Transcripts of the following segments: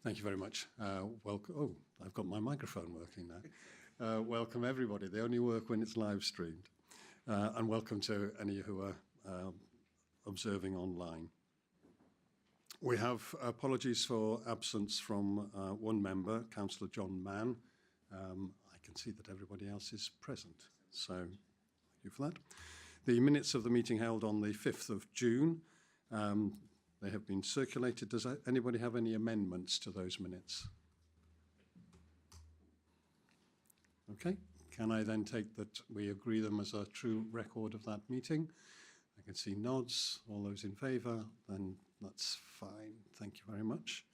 Thank you very much. Welcome. Oh, I've got my microphone working now. Welcome, everybody. They only work when it's live streamed. And welcome to any who are observing online. We have apologies for absence from one member, Councillor John Mann. I can see that everybody else is present, so thank you for that. The minutes of the meeting held on the 5th of June, they have been circulated. Does anybody have any amendments to those minutes? Okay, can I then take that we agree them as a true record of that meeting? I can see nods. All those in favour, then that's fine. Thank you very much.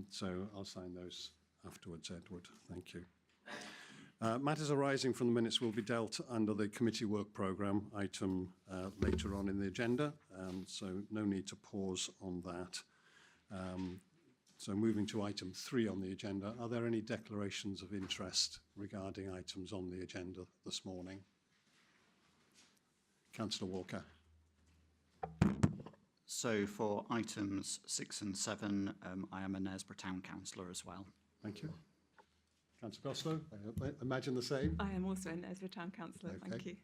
So I'll sign those afterwards, Edward. Thank you. Matters arising from the minutes will be dealt under the committee work programme item later on in the agenda, so no need to pause on that. So moving to item 3 on the agenda, are there any declarations of interest regarding items on the agenda this morning? Councillor Walker. So for items 6 and 7, I am a Knaresborough Town Councillor as well. Thank you. Councillor Goslow, I imagine the same? I am also a Knaresborough Town Councillor, Okay. Thank you.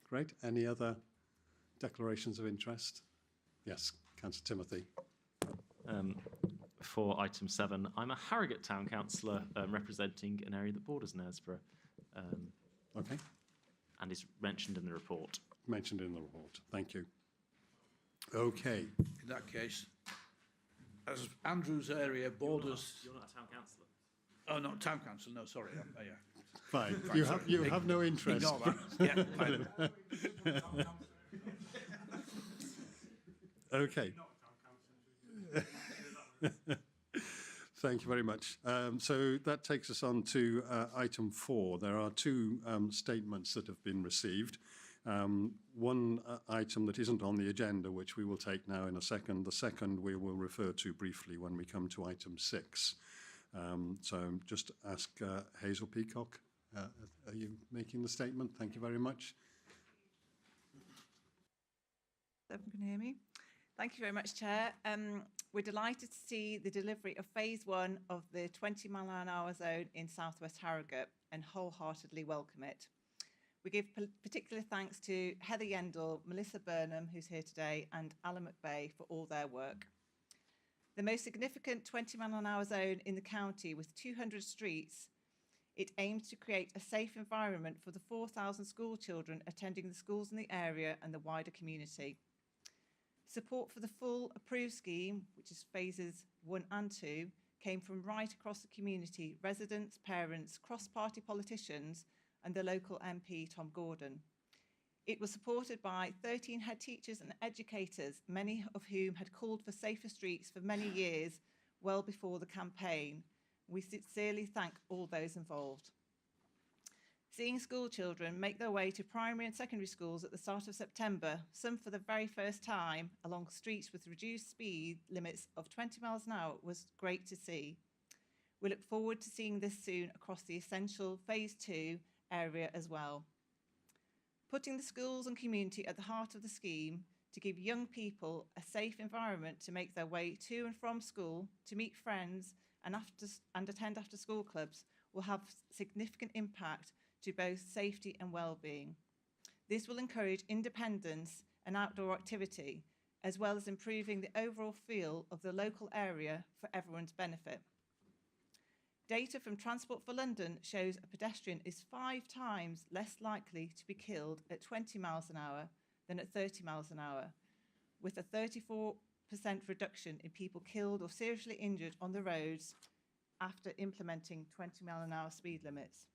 Great. Any other declarations of interest? Yes, Councillor Timothy. For item 7, I'm a Harrogate Town Councillor representing an area that borders Knaresborough. Okay. And is mentioned in the report. Mentioned in the report. Thank you. Okay. In that case, as Andrew's area borders... You're not a Town Councillor? Oh, not Town Council, no, sorry. Yeah. Fine. Right, You have no interest. Ignore that. Yeah, fine. Okay. Thank you very much. So that takes us on to item 4. There are 2 statements that have been received. One item that isn't on the agenda, which we will take now in a second. The second we will refer to briefly when we come to item 6. So just ask Hazel Peacock, are you making the statement? Thank you very much. Everyone can hear me? Thank you very much, Chair. We're delighted to see the delivery of phase 1 of the 20-mile-an-hour zone in southwest Harrogate and wholeheartedly welcome it. We give particular thanks to Heather Yendall, Melissa Burnham, who's here today, and Alan McVeigh for all their work. The most significant 20-mile-an-hour zone in the county with 200 streets, it aims to create a safe environment for the 4,000 school children attending the schools in the area and the wider community. Support for the full approved scheme, which is phases 1 and 2, came from right across the community, residents, parents, cross-party politicians, and the local MP, Tom Gordon. It was supported by 13 head teachers and educators, many of whom had called for safer streets for many years, well before the campaign. We sincerely thank all those involved. Seeing school children make their way to primary and secondary schools at the start of September, some for the very first time, along streets with reduced speed limits of 20 miles an hour was great to see. We look forward to seeing this soon across the essential phase 2 area as well. Putting the schools and community at the heart of the scheme to give young people a safe environment to make their way to and from school, to meet friends and attend after school clubs will have significant impact to both safety and well-being. This will encourage independence and outdoor activity, as well as improving the overall feel of the local area for everyone's benefit. Data from Transport for London shows a pedestrian is 5 times less likely to be killed at 20 miles an hour than at 30 miles an hour, with a 34% reduction in people killed or seriously injured on the roads after implementing 20 mile an hour speed limits.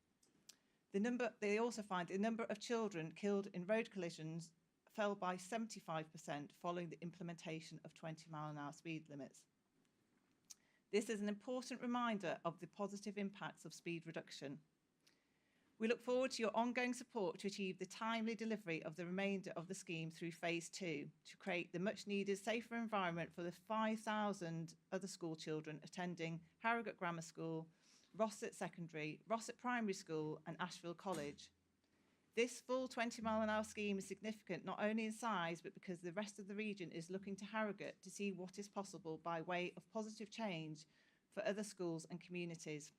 They also find the number of children killed in road collisions fell by 75% following the implementation of 20 mile an hour speed limits. This is an important reminder of the positive impacts of speed reduction. We look forward to your ongoing support to achieve the timely delivery of the remainder of the scheme through phase 2 to create the much needed safer environment for the 5,000 other school children attending Harrogate Grammar School, Rossett Secondary, Rossett Primary School and Ashfield College. This full 20 mile an hour scheme is significant not only in size, but because the rest of the region is looking to Harrogate to see what is possible by way of positive change for other schools and communities.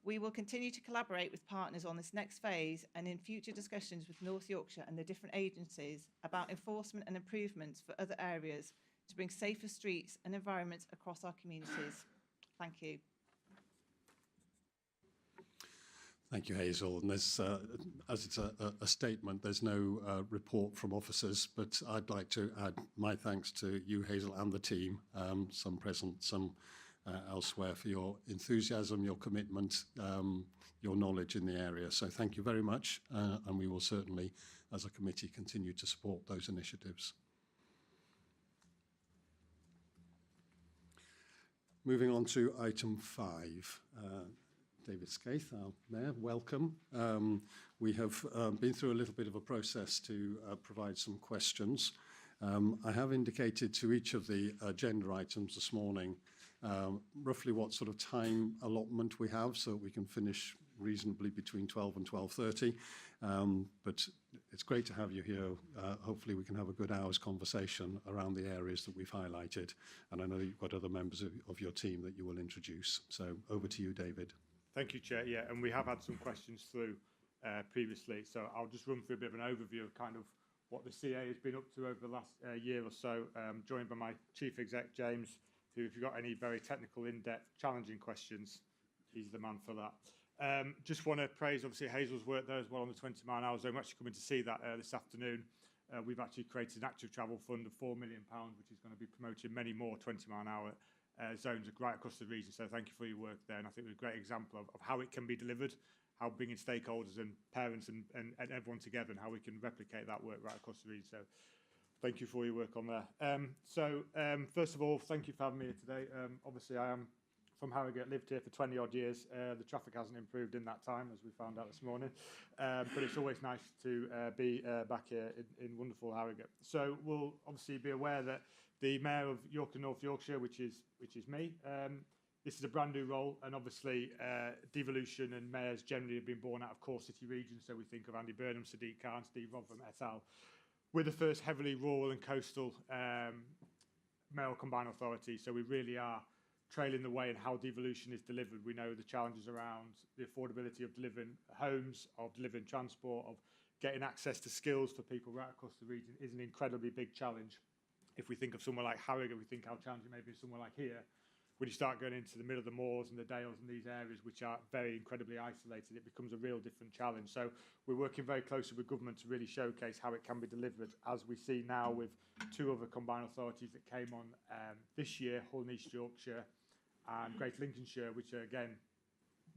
We will continue to collaborate with partners on this next phase and in future discussions with North Yorkshire and the different agencies about enforcement and improvements for other areas to bring safer streets and environments across our communities. Thank you. Thank you, Hazel. And there's, as it's a statement, there's no report from officers, but I'd like to add my thanks to you, Hazel, and the team, some present, some elsewhere, for your enthusiasm, your commitment, your knowledge in the area. So thank you very much, and we will certainly, as a committee, continue to support those initiatives. Moving on to item 5. David Skaith, our Mayor, welcome. We have been through a little bit of a process to provide some questions. I have indicated to each of the agenda items this morning roughly what sort of time allotment we have so that we can finish reasonably between 12 and 12:30. But it's great to have you here. Hopefully we can have a good hour's conversation around the areas that we've highlighted. And I know you've got other members of your team that you will introduce. So over to you, David. Thank you, Chair. Yeah, and we have had some questions through previously, so I'll just run through a bit of an overview of kind of what the CA has been up to over the last year or so, joined by my Chief Exec, James, who, if you've got any very technical, in-depth, challenging questions, he's the man for that. Just want to praise, obviously, Hazel's work there as well on the 20 mile an hour zone. We're actually coming to see that this afternoon. We've actually created an active travel fund of £4 million, which is going to be promoting many more 20 mile an hour zones right across the region. So thank you for your work there. And I think it was a great example of how it can be delivered, how bringing stakeholders and parents and everyone together, and how we can replicate that work right across the region. So thank you for your work on there. First of all, thank you for having me here today. Obviously, I am from Harrogate, lived here for 20 odd years. The traffic hasn't improved in that time, as we found out this morning. But it's always nice to be back here in wonderful Harrogate. So we'll obviously be aware that the Mayor of York and North Yorkshire, which is me, this is a brand new role, and obviously devolution and mayors generally have been born out of core city regions. So we think of Andy Burnham, Sadiq Khan, Steve Rodham, et al. We're the first heavily rural and coastal mayoral combined authority, so we really are trailing the way in how devolution is delivered. We know the challenges around the affordability of delivering homes, of delivering transport, of getting access to skills for people right across the region is an incredibly big challenge. If we think of somewhere like Harrogate, we think how challenging maybe somewhere like here. When you start going into the middle of the moors and the dales and these areas, which are very incredibly isolated, it becomes a real different challenge. So we're working very closely with government to really showcase how it can be delivered, as we see now with 2 other combined authorities that came on this year, Hull and East Yorkshire and Greater Lincolnshire, which are, again,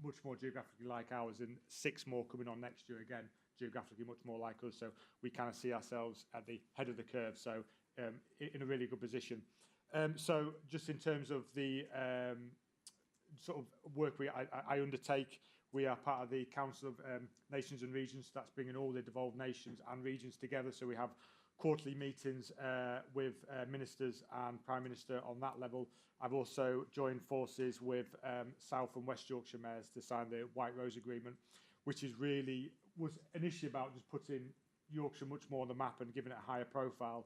much more geographically like ours, and 6 more coming on next year, again, geographically much more like us. So we kind of see ourselves at the head of the curve, so in a really good position. So just in terms of the sort of work I undertake, we are part of the Council of Nations and Regions. That's bringing all the devolved nations and regions together. So we have quarterly meetings with ministers and Prime Minister on that level. I've also joined forces with South and West Yorkshire mayors to sign the White Rose Agreement, which is really was initially about just putting Yorkshire much more on the map and giving it a higher profile.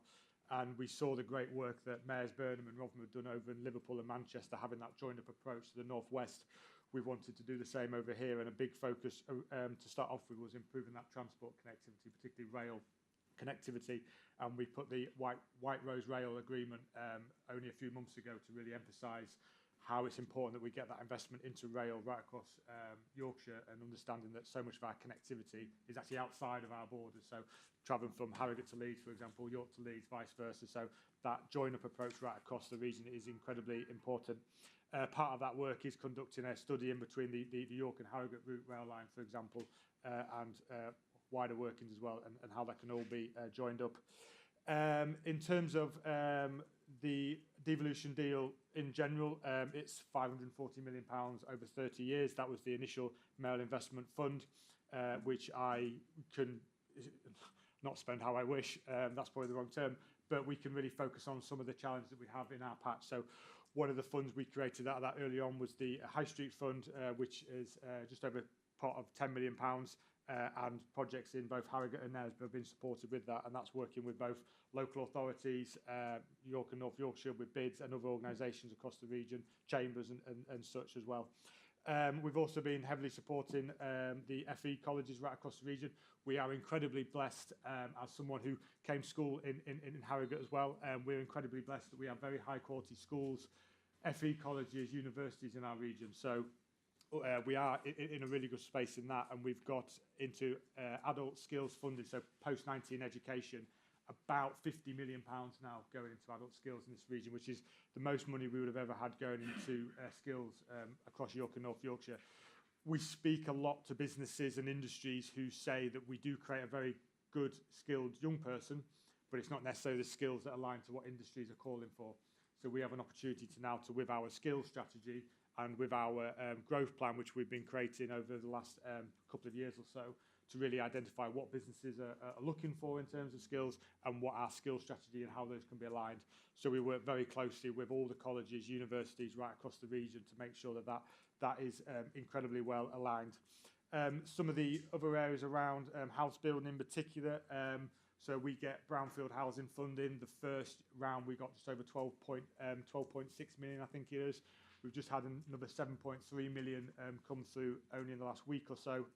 And we saw the great work that Mayors Burnham and Rodham have done over in Liverpool and Manchester, having that joined-up approach to the northwest. We wanted to do the same over here, and a big focus to start off with was improving that transport connectivity, particularly rail connectivity. And we put the White Rose Rail Agreement only a few months ago to really emphasise how it's important that we get that investment into rail right across Yorkshire, and understanding that so much of our connectivity is actually outside of our borders. So travelling from Harrogate to Leeds, for example, York to Leeds, vice versa. So that join-up approach right across the region is incredibly important. Part of that work is conducting a study in between the York and Harrogate route rail line, for example, and wider workings as well, and how that can all be joined up. In terms of the devolution deal in general, it's £540 million over 30 years. That was the initial mayoral investment fund, which I can not spend how I wish. That's probably the wrong term, but we can really focus on some of the challenges that we have in our patch. So one of the funds we created out of that early on was the High Street Fund, which is just over a pot of £10 million. and projects in both Harrogate and Knaresborough have been supported with that, and that's working with both local authorities, York and North Yorkshire with bids, and other organisations across the region, chambers and such as well. We've also been heavily supporting the FE colleges right across the region. We are incredibly blessed, as someone who came to school in Harrogate as well, we're incredibly blessed that we have very high quality schools, FE colleges, universities in our region. So we are in a really good space in that, and we've got into adult skills funding, so post-19 education, about £50 million now going into adult skills in this region, which is the most money we would have ever had going into skills across York and North Yorkshire. We speak a lot to businesses and industries who say that we do create a very good, skilled young person, but it's not necessarily the skills that align to what industries are calling for. So we have an opportunity to now, with our skills strategy and with our growth plan, which we've been creating over the last couple of years or so, to really identify what businesses are looking for in terms of skills and what our skills strategy and how those can be aligned. So we work very closely with all the colleges, universities right across the region to make sure that that is incredibly well aligned. Some of the other areas around house building in particular, so we get brownfield housing funding. The first round we got just over 12.6 million, I think it is. We've just had another 7.3 million come through only in the last week or so.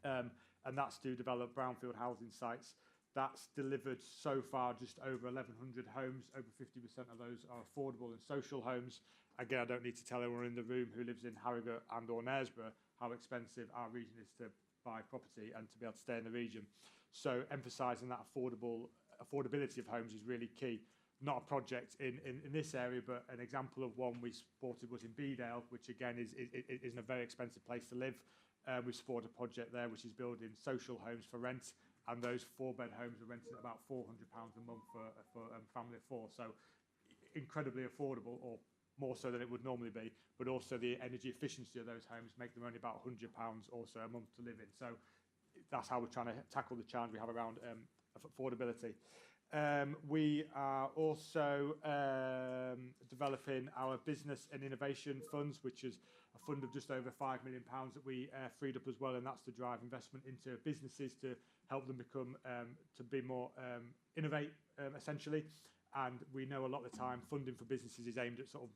And that's to develop brownfield housing sites. That's delivered so far just over 1,100 homes. Over 50% of those are affordable and social homes. Again, I don't need to tell anyone in the room who lives in Harrogate and or Knaresborough how expensive our region is to buy property and to be able to stay in the region. So emphasising that affordability of homes is really key. Not a project in this area, but an example of one we supported was in Bedale, which again is in a very expensive place to live. We support a project there which is building social homes for rent, and those 4-bed homes are rented at about £400 a month for a family of 4. So incredibly affordable, or more so than it would normally be, but also the energy efficiency of those homes make them only about £100 also a month to live in. So that's how we're trying to tackle the challenge we have around affordability. We are also developing our business and innovation funds, which is a fund of just over £5 million that we freed up as well, and that's to drive investment into businesses to help them become to be more innovate essentially. And we know a lot of the time funding for businesses is aimed at sort of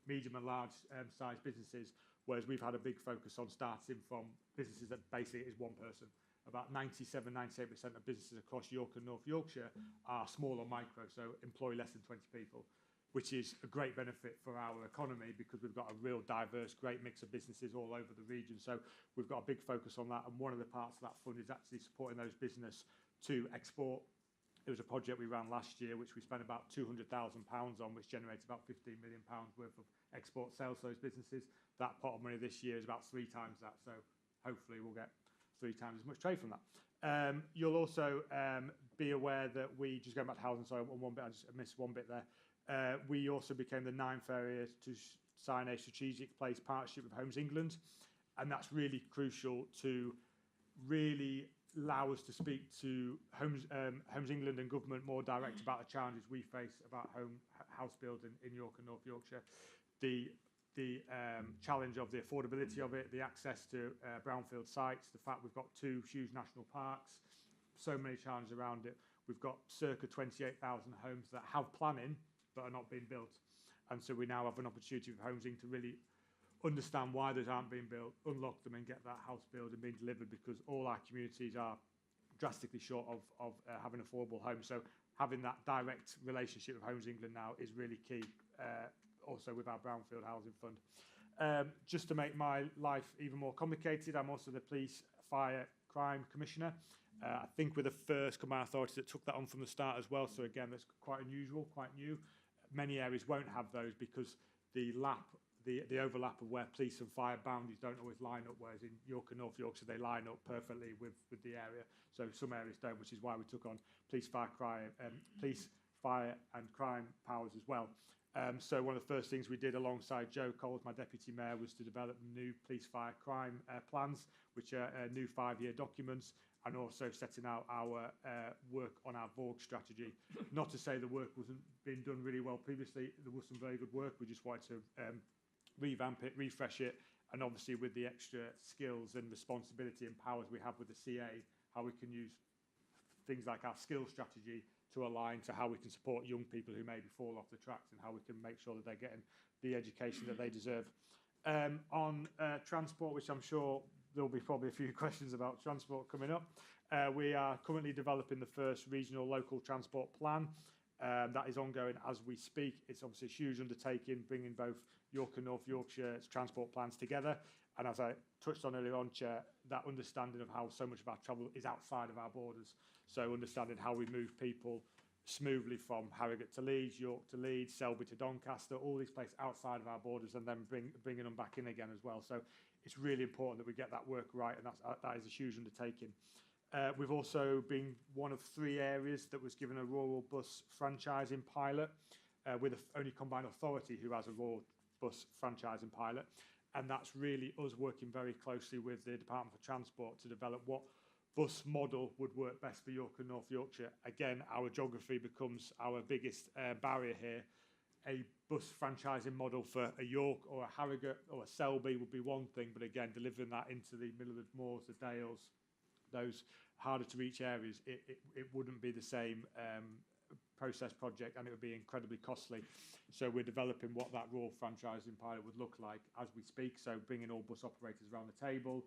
medium and large sized businesses, whereas we've had a big focus on starting from businesses that basically is one person. About 97-98% of businesses across York and North Yorkshire are small or micro, so employ less than 20 people, which is a great benefit for our economy because we've got a real diverse, great mix of businesses all over the region. So we've got a big focus on that, and one of the parts of that fund is actually supporting those businesses to export. It was a project we ran last year, which we spent about £200,000 on, which generates about £15 million worth of export sales to those businesses. That pot of money this year is about 3 times that, so hopefully we'll get 3 times as much trade from that. You'll also be aware that we, just going back to housing, sorry, on one bit, I just missed one bit there. We also became the 9th area to sign a strategic place partnership with Homes England, and that's really crucial to really allow us to speak to Homes England and government more direct about the challenges we face about house building in York and North Yorkshire. The challenge of the affordability of it, the access to brownfield sites, the fact we've got 2 huge national parks, so many challenges around it. We've got circa 28,000 homes that have planning but are not being built. And so we now have an opportunity with Homes Inc. to really understand why those aren't being built, unlock them and get that house build and being delivered, because all our communities are drastically short of having affordable homes. So having that direct relationship with Homes England now is really key. Also with our Brownfield Housing Fund. Just to make my life even more complicated, I'm also the Police, Fire, Crime Commissioner. I think we're the first combined authority that took that on from the start as well. So again, that's quite unusual, quite new. Many areas won't have those because the overlap of where police and fire boundaries don't always line up, whereas in York and North Yorkshire they line up perfectly with the area. So some areas don't, which is why we took on police, fire and crime powers as well. So one of the first things we did alongside Joe Coles, my deputy mayor, was to develop new police, fire, crime plans, which are new 5-year documents, and also setting out our work on our VORG strategy. Not to say the work wasn't being done really well previously. There was some very good work. We just wanted to revamp it, refresh it, and obviously with the extra skills and responsibility and powers we have with the CA, how we can use things like our skill strategy to align to how we can support young people who maybe fall off the tracks and how we can make sure that they're getting the education that they deserve. On transport, which I'm sure there'll be probably a few questions about transport coming up, we are currently developing the first regional local transport plan. That is ongoing as we speak. It's obviously a huge undertaking, bringing both York and North Yorkshire's transport plans together. And as I touched on earlier on, Chair, that understanding of how so much of our travel is outside of our borders. So understanding how we move people smoothly from Harrogate to Leeds, York to Leeds, Selby to Doncaster, all these places outside of our borders, and then bringing them back in again as well. So it's really important that we get that work right, and that is a huge undertaking. We've also been one of 3 areas that was given a rural bus franchising pilot with only combined authority who has a rural bus franchising pilot. And that's really us working very closely with the Department for Transport to develop what bus model would work best for York and North Yorkshire. Again, our geography becomes our biggest barrier here. A bus franchising model for a York or a Harrogate or a Selby would be one thing, but again, delivering that into the middle of the moors, the Dales, those harder to reach areas, it wouldn't be the same process project, and it would be incredibly costly. So we're developing what that rural franchising pilot would look like as we speak. So bringing all bus operators around the table.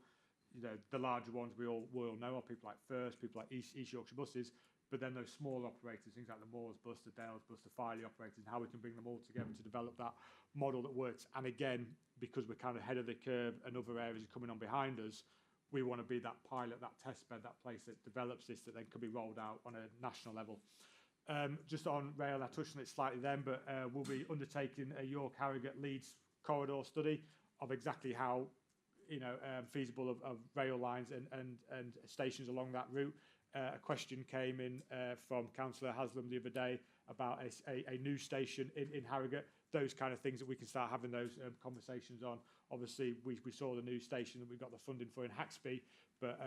You know, the larger ones we all know are people like First, people like East Yorkshire Buses, but then those small operators, things like the Moors Bus, the Dales Bus, the Filey operators, and how we can bring them all together to develop that model that works. And again, because we're kind of ahead of the curve and other areas are coming on behind us, we want to be that pilot, that test bed, that place that develops this that then can be rolled out on a national level. Just on rail, I touched on it slightly then, but we'll be undertaking a York Harrogate Leeds corridor study of exactly how feasible of rail lines and stations along that route. A question came in from Councillor Haslam the other day about a new station in Harrogate. Those kind of things that we can start having those conversations on. Obviously, we saw the new station that we got the funding for in Haxby, but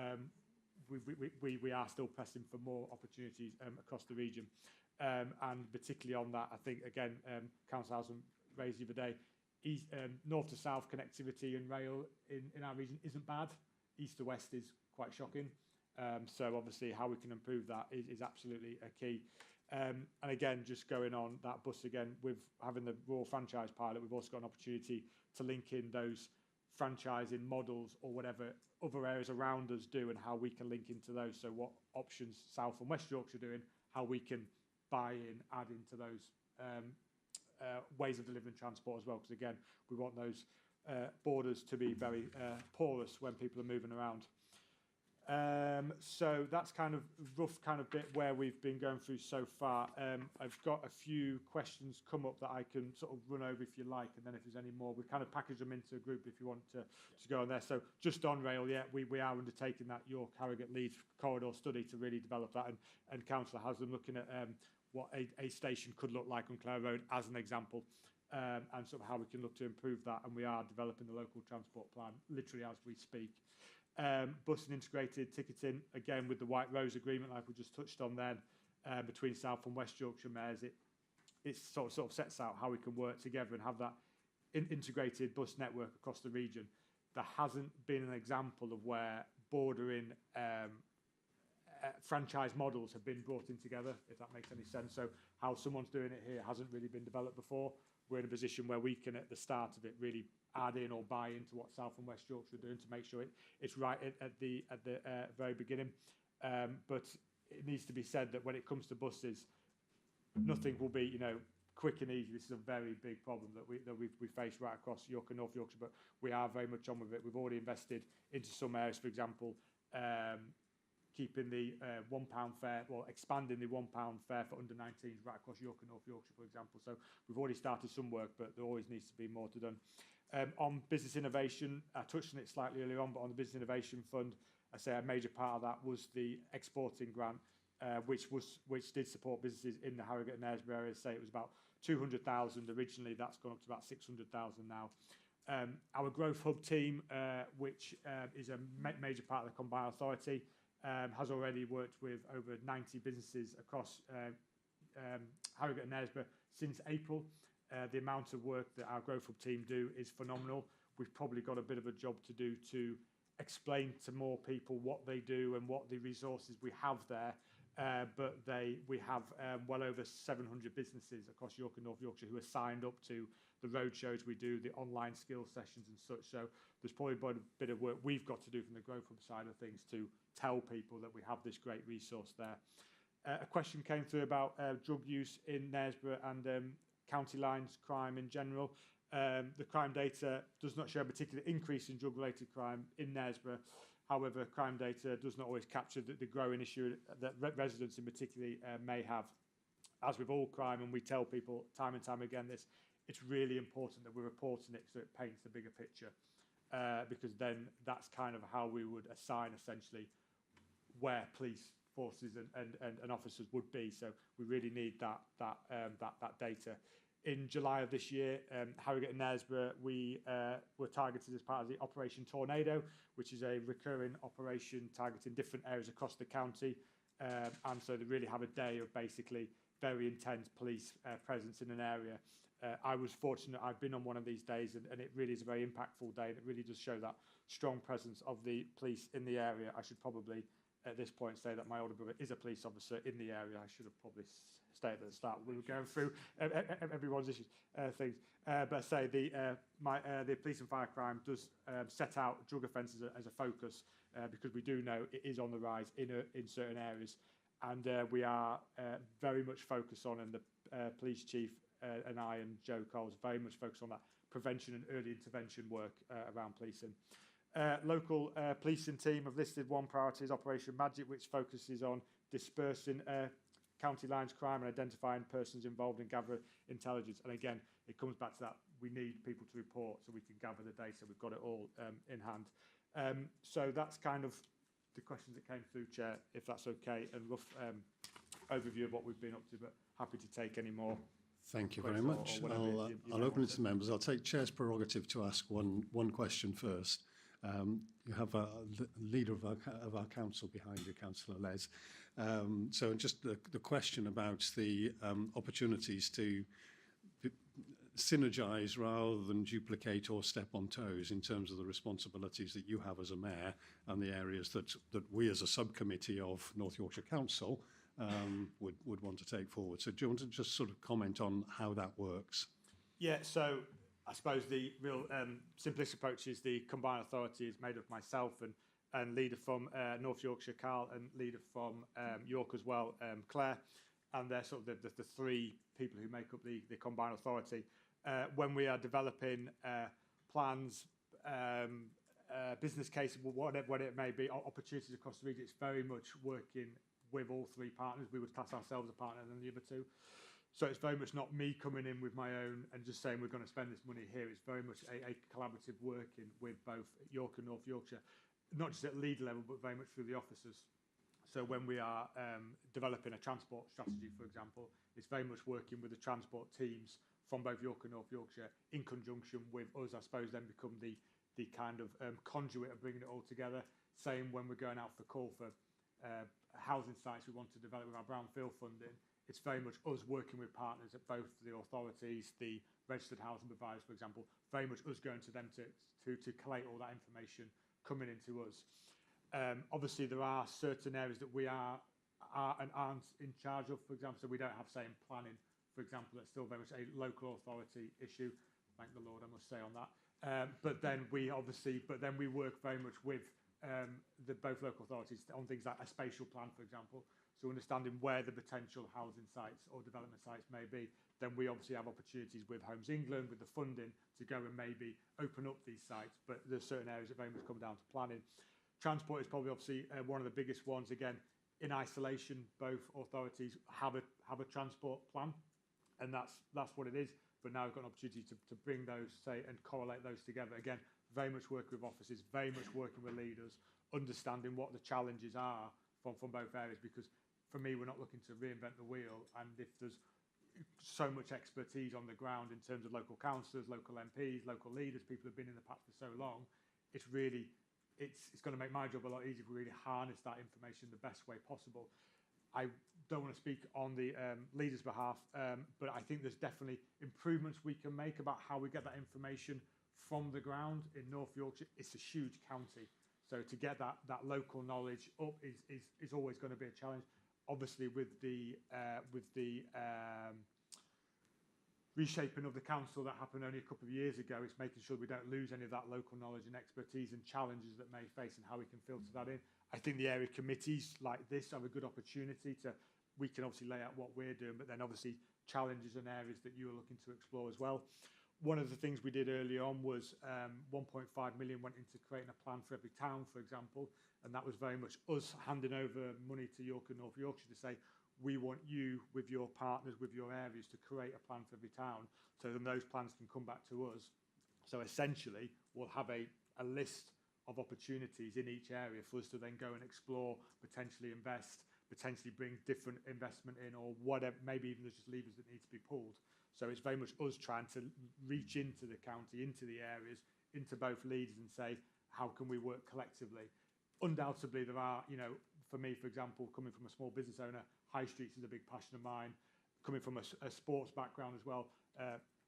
we are still pressing for more opportunities across the region. And particularly on that, I think, again, Councillor Haslam raised the other day, north to south connectivity and rail in our region isn't bad. East to west is quite shocking. So obviously how we can improve that is absolutely a key. And again, just going on that bus again, with having the rural franchise pilot, we've also got an opportunity to link in those franchising models or whatever other areas around us do and how we can link into those. So what options South and West Yorkshire are doing, how we can buy in, add into those ways of delivering transport as well. Because again, we want those borders to be very porous when people are moving around. So that's kind of rough kind of bit where we've been going through so far. I've got a few questions come up that I can sort of run over if you like, and then if there's any more, we kind of package them into a group if you want to go on there. So just on rail, yeah, we are undertaking that York Harrogate Leeds corridor study to really develop that, and Councillor has them looking at what a station could look like on Clare Road as an example, and sort of how we can look to improve that, and we are developing the local transport plan literally as we speak. Bus and integrated ticketing, again with the White Rose agreement like we just touched on then, between South and West Yorkshire mayors, it sort of sets out how we can work together and have that integrated bus network across the region. There hasn't been an example of where bordering franchise models have been brought in together, if that makes any sense. So how someone's doing it here hasn't really been developed before. We're in a position where we can, at the start of it, really add in or buy into what South and West Yorkshire are doing to make sure it's right at the very beginning. But it needs to be said that when it comes to buses, nothing will be quick and easy. This is a very big problem that we face right across York and North Yorkshire, but we are very much on with it. We've already invested into some areas, for example, keeping the £1 fare, well, expanding the £1 fare for under 19s right across York and North Yorkshire, for example. So we've already started some work, but there always needs to be more to done. On business innovation, I touched on it slightly earlier on, but on the Business Innovation Fund, I say a major part of that was the exporting grant, which did support businesses in the Harrogate and Knaresborough area. Say it was about 200,000 originally. That's gone up to about 600,000 now. Our Growth Hub team, which is a major part of the Combined Authority, has already worked with over 90 businesses across Harrogate and Knaresborough since April. The amount of work that our Growth Hub team do is phenomenal. we've probably got a bit of a job to do to explain to more people what they do and what the resources we have there. But we have well over 700 businesses across York and North Yorkshire who are signed up to the road shows we do, the online skills sessions and such. So there's probably a bit of work we've got to do from the Growth Hub side of things to tell people that we have this great resource there. A question came through about drug use in Knaresborough and county lines crime in general. The crime data does not show a particular increase in drug-related crime in Knaresborough. However, crime data does not always capture the growing issue that residents in particular may have. As with all crime, and we tell people time and time again this, it's really important that we're reporting it so it paints a bigger picture, because then that's kind of how we would assign essentially where police forces and officers would be. So we really need that data. In July of this year, Harrogate and Knaresborough, we were targeted as part of the Operation Tornado, which is a recurring operation targeting different areas across the county. And so they really have a day of basically very intense police presence in an area. I was fortunate, I've been on one of these days, and it really is a very impactful day, and it really does show that strong presence of the police in the area. I should probably, at this point, say that my older brother is a police officer in the area. I should have probably stayed at the start. We were going through everyone's issues, things. But I say the police and fire crime does set out drug offences as a focus, because we do know it is on the rise in certain areas. And we are very much focused on, and the police chief and I and Joe Coles very much focused on that prevention and early intervention work around policing. Local policing team have listed one priority as Operation Magic, which focuses on dispersing county lines crime and identifying persons involved and gather intelligence. And again, it comes back to that. We need people to report so we can gather the data. We've got it all in hand. So that's kind of the questions that came through, Chair, if that's okay, and rough overview of what we've been up to, but happy to take any more. Thank you very much. I'll open it to the members. I'll take Chair's prerogative to ask one question first. You have a leader of our council behind you, Councillor Les. So just the question about the opportunities to synergise rather than duplicate or step on toes in terms of the responsibilities that you have as a mayor and the areas that we as a subcommittee of North Yorkshire Council would want to take forward. So do you want to just sort of comment on how that works? Yeah, so I suppose the real simplest approach is the combined authority is made of myself and leader from North Yorkshire, Carl, and leader from York as well, Claire. And they're sort of the three people who make up the combined authority. When we are developing plans, business cases, whatever it may be, opportunities across the region, it's very much working with all three partners. We would class ourselves a partner than the other two. So it's very much not me coming in with my own and just saying we're going to spend this money here. It's very much a collaborative working with both York and North Yorkshire, not just at leader level, but very much through the officers. So when we are developing a transport strategy, for example, it's very much working with the transport teams from both York and North Yorkshire in conjunction with us, I suppose, then become the kind of conduit of bringing it all together. Same when we're going out for call for housing sites we want to develop with our brownfield funding. It's very much us working with partners at both the authorities, the registered housing providers, for example, very much us going to them to collate all that information coming into us. Obviously, there are certain areas that we are and aren't in charge of, for example, so we don't have, say, in planning, for example, that's still very much a local authority issue. Thank the Lord, I must say on that. But then we work very much with both local authorities on things like a spatial plan, for example. So understanding where the potential housing sites or development sites may be, then we obviously have opportunities with Homes England, with the funding, to go and maybe open up these sites. But there's certain areas that very much come down to planning. Transport is probably obviously one of the biggest ones. Again, in isolation, both authorities have a transport plan, and that's what it is. But now we've got an opportunity to bring those, say, and correlate those together. Again, very much working with officers, very much working with leaders, understanding what the challenges are from both areas. Because for me, we're not looking to reinvent the wheel. And if there's so much expertise on the ground in terms of local councillors, local MPs, local leaders, people who've been in the patch for so long, it's going to make my job a lot easier if we really harness that information the best way possible. I don't want to speak on the leaders' behalf, but I think there's definitely improvements we can make about how we get that information from the ground in North Yorkshire, it's a huge county. So to get that local knowledge up is always going to be a challenge. Obviously, with the reshaping of the council that happened only a couple of years ago, it's making sure we don't lose any of that local knowledge and expertise and challenges that may face and how we can filter that in. I think the area committees like this have a good opportunity we can obviously lay out what we're doing, but then obviously challenges and areas that you are looking to explore as well. One of the things we did early on was 1.5 million went into creating a plan for every town, for example, and that was very much us handing over money to York and North Yorkshire to say, we want you, with your partners, with your areas, to create a plan for every town, so then those plans can come back to us. So essentially, we'll have a list of opportunities in each area for us to then go and explore, potentially invest, potentially bring different investment in, or whatever, maybe even there's just levers that need to be pulled. So it's very much us trying to reach into the county, into the areas, into both leaders and say, how can we work collectively? Undoubtedly, there are, for me, for example, coming from a small business owner, high streets is a big passion of mine. Coming from a sports background as well,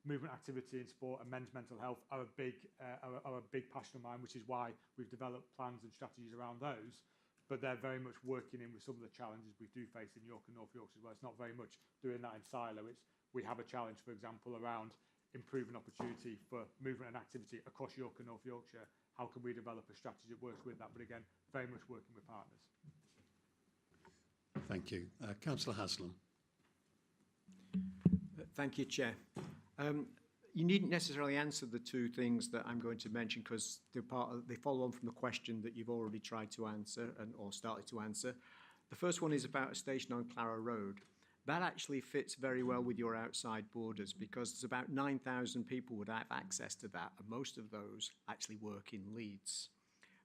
movement activity in sport and men's mental health are a big passion of mine, which is why we've developed plans and strategies around those. But they're very much working in with some of the challenges we do face in York and North Yorkshire as well. It's not very much doing that in silo. We have a challenge, for example, around improving opportunity for movement and activity across York and North Yorkshire. How can we develop a strategy that works with that? But again, very much working with partners. Thank you. Councillor Haslam. Thank you, Chair. You needn't necessarily answer the two things that I'm going to mention because they follow on from the question that you've already tried to answer or started to answer. The first one is about a station on Clara Road. That actually fits very well with your outside borders because there's about 9,000 people would have access to that, and most of those actually work in Leeds.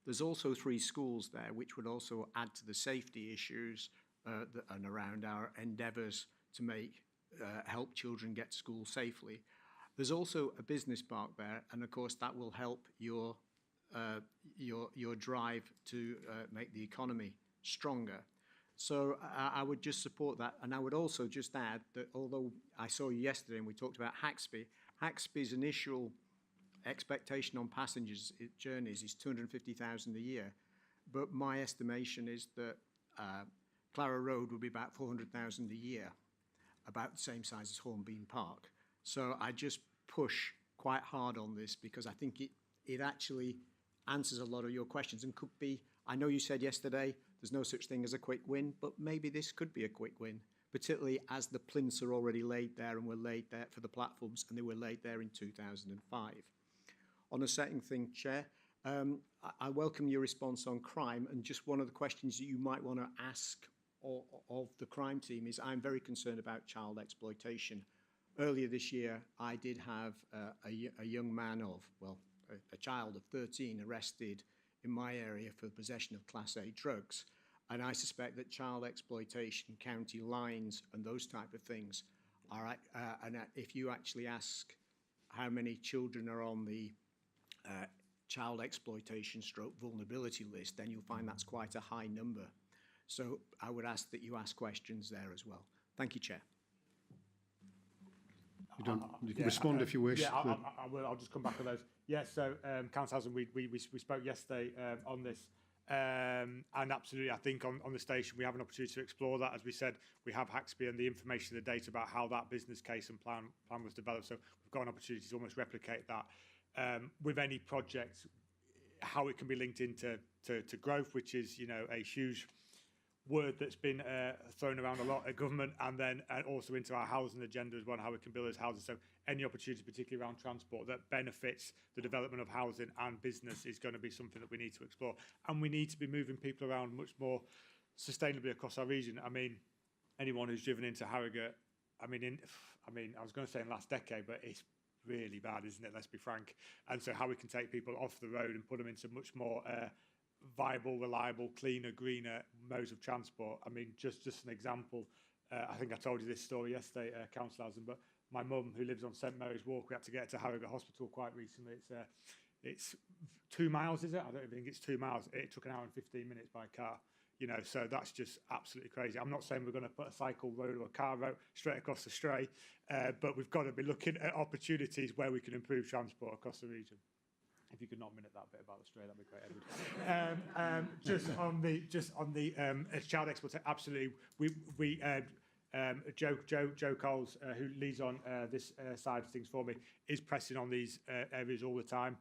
There's also 3 schools there, which would also add to the safety issues and around our endeavours to help children get to school safely. There's also a business park there, and of course that will help your drive to make the economy stronger. So I would just support that, and I would also just add that although I saw you yesterday and we talked about Haxby's initial expectation on passengers journeys is 250,000 a year, but my estimation is that Clara Road will be about 400,000 a year, about the same size as Hornbeam Park. So I just push quite hard on this because I think it actually answers a lot of your questions and could be, I know you said yesterday there's no such thing as a quick win, but maybe this could be a quick win, particularly as the plinths are already laid there and were laid there for the platforms, and they were laid there in 2005. On the second thing, Chair, I welcome your response on crime, and just one of the questions that you might want to ask of the crime team is I'm very concerned about child exploitation. Earlier this year, I did have a young man a child of 13 arrested in my area for possession of Class A drugs. And I suspect that child exploitation, county lines and those type of things are, and if you actually ask how many children are on the child exploitation / vulnerability list, then you'll find that's quite a high number. So I would ask that you ask questions there as well. Thank you, Chair. You can respond if you wish. Yeah, I will. I'll just come back to those. Yeah, so Councillor Haslam, we spoke yesterday on this, and absolutely, I think on the station we have an opportunity to explore that. As we said, we have Haxby and the information, the data about how that business case and plan was developed. So we've got an opportunity to almost replicate that with any project, how it can be linked into to growth, which is a huge word that's been thrown around a lot at government, and then also into our housing agenda as well, and how we can build those houses. So any opportunity, particularly around transport, that benefits the development of housing and business is going to be something that we need to explore. And we need to be moving people around much more sustainably across our region. I mean, anyone who's driven into Harrogate, I was going to say in the last decade, but it's really bad, isn't it? Let's be frank. And so how we can take people off the road and put them into much more viable, reliable, cleaner, greener modes of transport. I mean, just an example, I think I told you this story yesterday, Councillor Haslam, but my mum, who lives on St Mary's Walk, we had to get to Harrogate Hospital quite recently. It's 2 miles, is it? I don't even think it's 2 miles. It took an hour and 15 minutes by car. So that's just absolutely crazy. I'm not saying we're going to put a cycle road or a car road straight across the stray, but we've got to be looking at opportunities where we can improve transport across the region. If you could not minute that bit about the stray, that'd be great, Edward. Just on the child exploitation, absolutely. Joe Coles, who leads on this side of things for me, is pressing on these areas all the time.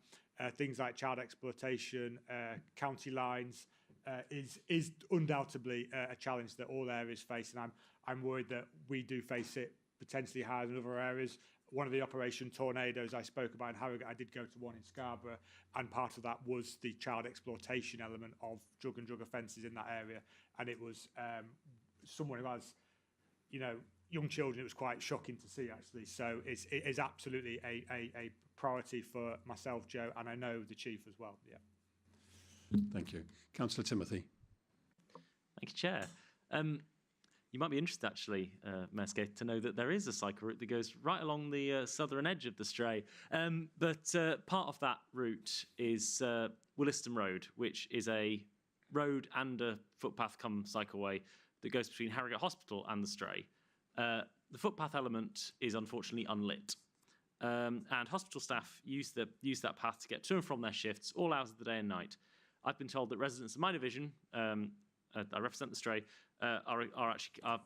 Things like child exploitation, county lines, is undoubtedly a challenge that all areas face, and I'm worried that we do face it potentially higher than other areas. One of the Operation Tornadoes I spoke about in Harrogate, I did go to one in Scarborough, and part of that was the child exploitation element of drug offences in that area, and it was someone who has, young children. It was quite shocking to see, actually. So it is absolutely a priority for myself, Joe, and I know the Chief as well. Yeah. Thank you. Councillor Timothy. Thank you, Chair. You might be interested, actually, Mayor Skate, to know that there is a cycle route that goes right along the southern edge of the Stray. But part of that route is Williston Road, which is a road and a footpath come cycleway that goes between Harrogate Hospital and the Stray. The footpath element is unfortunately unlit. And hospital staff use that path to get to and from their shifts all hours of the day and night. I've been told that residents of my division, I represent the Stray, are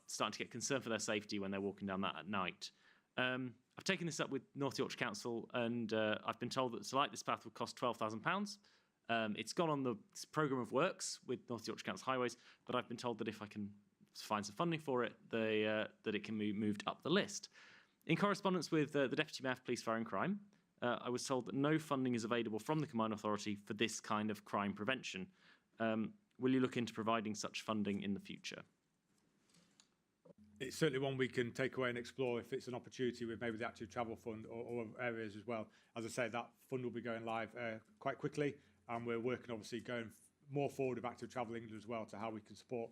starting to get concerned for their safety when they're walking down that at night. I've taken this up with North Yorkshire Council, and I've been told that to light this path would cost £12,000. It's gone on the programme of works with North Yorkshire Council Highways, but I've been told that if I can find some funding for it, that it can be moved up the list. In correspondence with the Deputy Mayor for Police, Fire and Crime, I was told that no funding is available from the Combined Authority for this kind of crime prevention. Will you look into providing such funding in the future? It's certainly one we can take away and explore if it's an opportunity with maybe the Active Travel Fund or areas as well. As I say, that fund will be going live quite quickly, and we're working, obviously, going more forward with Active Travel England as well to how we can support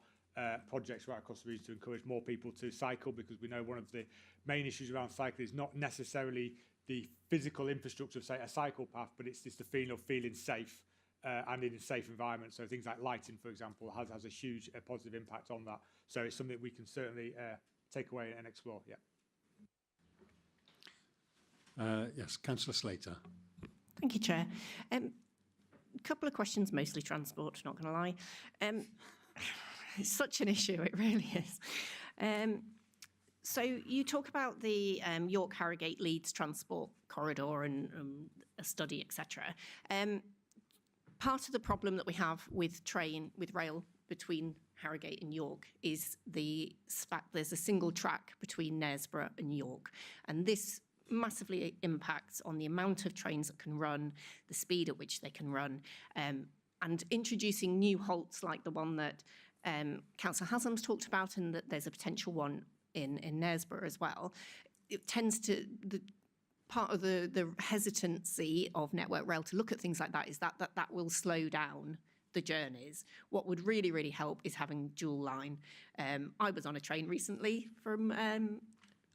projects right across the region to encourage more people to cycle, because we know one of the main issues around cycling is not necessarily the physical infrastructure of, say, a cycle path, but it's just the feeling of feeling safe and in a safe environment. So things like lighting, for example, has a huge positive impact on that. So it's something we can certainly take away and explore. Yeah. Yes, Councillor Slater. Thank you, Chair. A couple of questions, mostly transport, not going to lie. It's such an issue, it really is. So you talk about the York Harrogate Leeds transport corridor and a study, etc. Part of the problem that we have with rail between Harrogate and York is the fact there's a single track between Knaresborough and York, and this massively impacts on the amount of trains that can run, the speed at which they can run, and introducing new halts like the one that Councillor Haslam's talked about, and that there's a potential one in Knaresborough as well. It tends to part of the hesitancy of Network Rail to look at things like that is that will slow down the journeys. What would really, really help is having dual line. I was on a train recently from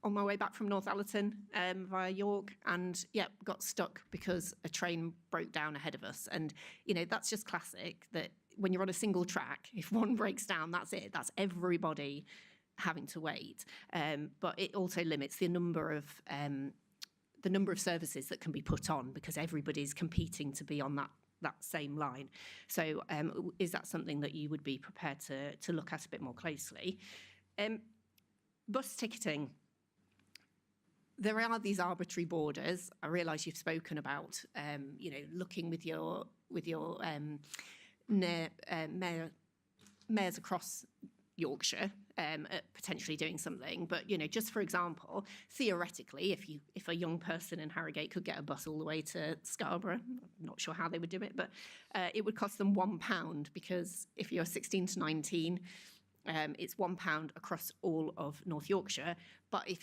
on my way back from Northallerton via York, and got stuck because a train broke down ahead of us. And that's just classic, that when you're on a single track, if one breaks down, that's it. That's everybody having to wait. But it also limits the number of services that can be put on, because everybody's competing to be on that same line. So is that something that you would be prepared to look at a bit more closely? Bus ticketing. There are these arbitrary borders. I realise you've spoken about, looking with your mayors across Yorkshire at potentially doing something. But just for example, theoretically, if a young person in Harrogate could get a bus all the way to Scarborough, I'm not sure how they would do it, but it would cost them £1, because if you're 16 to 19, it's £1 across all of North Yorkshire. But if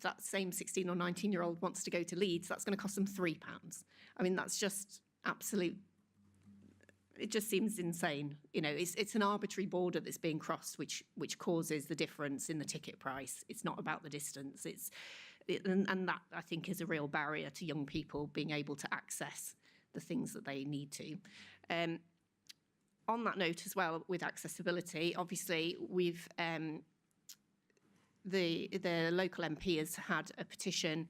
that same 16 or 19-year-old wants to go to Leeds, that's going to cost them £3. I mean, that's just absolute. It just seems insane. It's an arbitrary border that's being crossed, which causes the difference in the ticket price. It's not about the distance. And that, I think, is a real barrier to young people being able to access the things that they need to. On that note as well, with accessibility, obviously we've the local MP has had a petition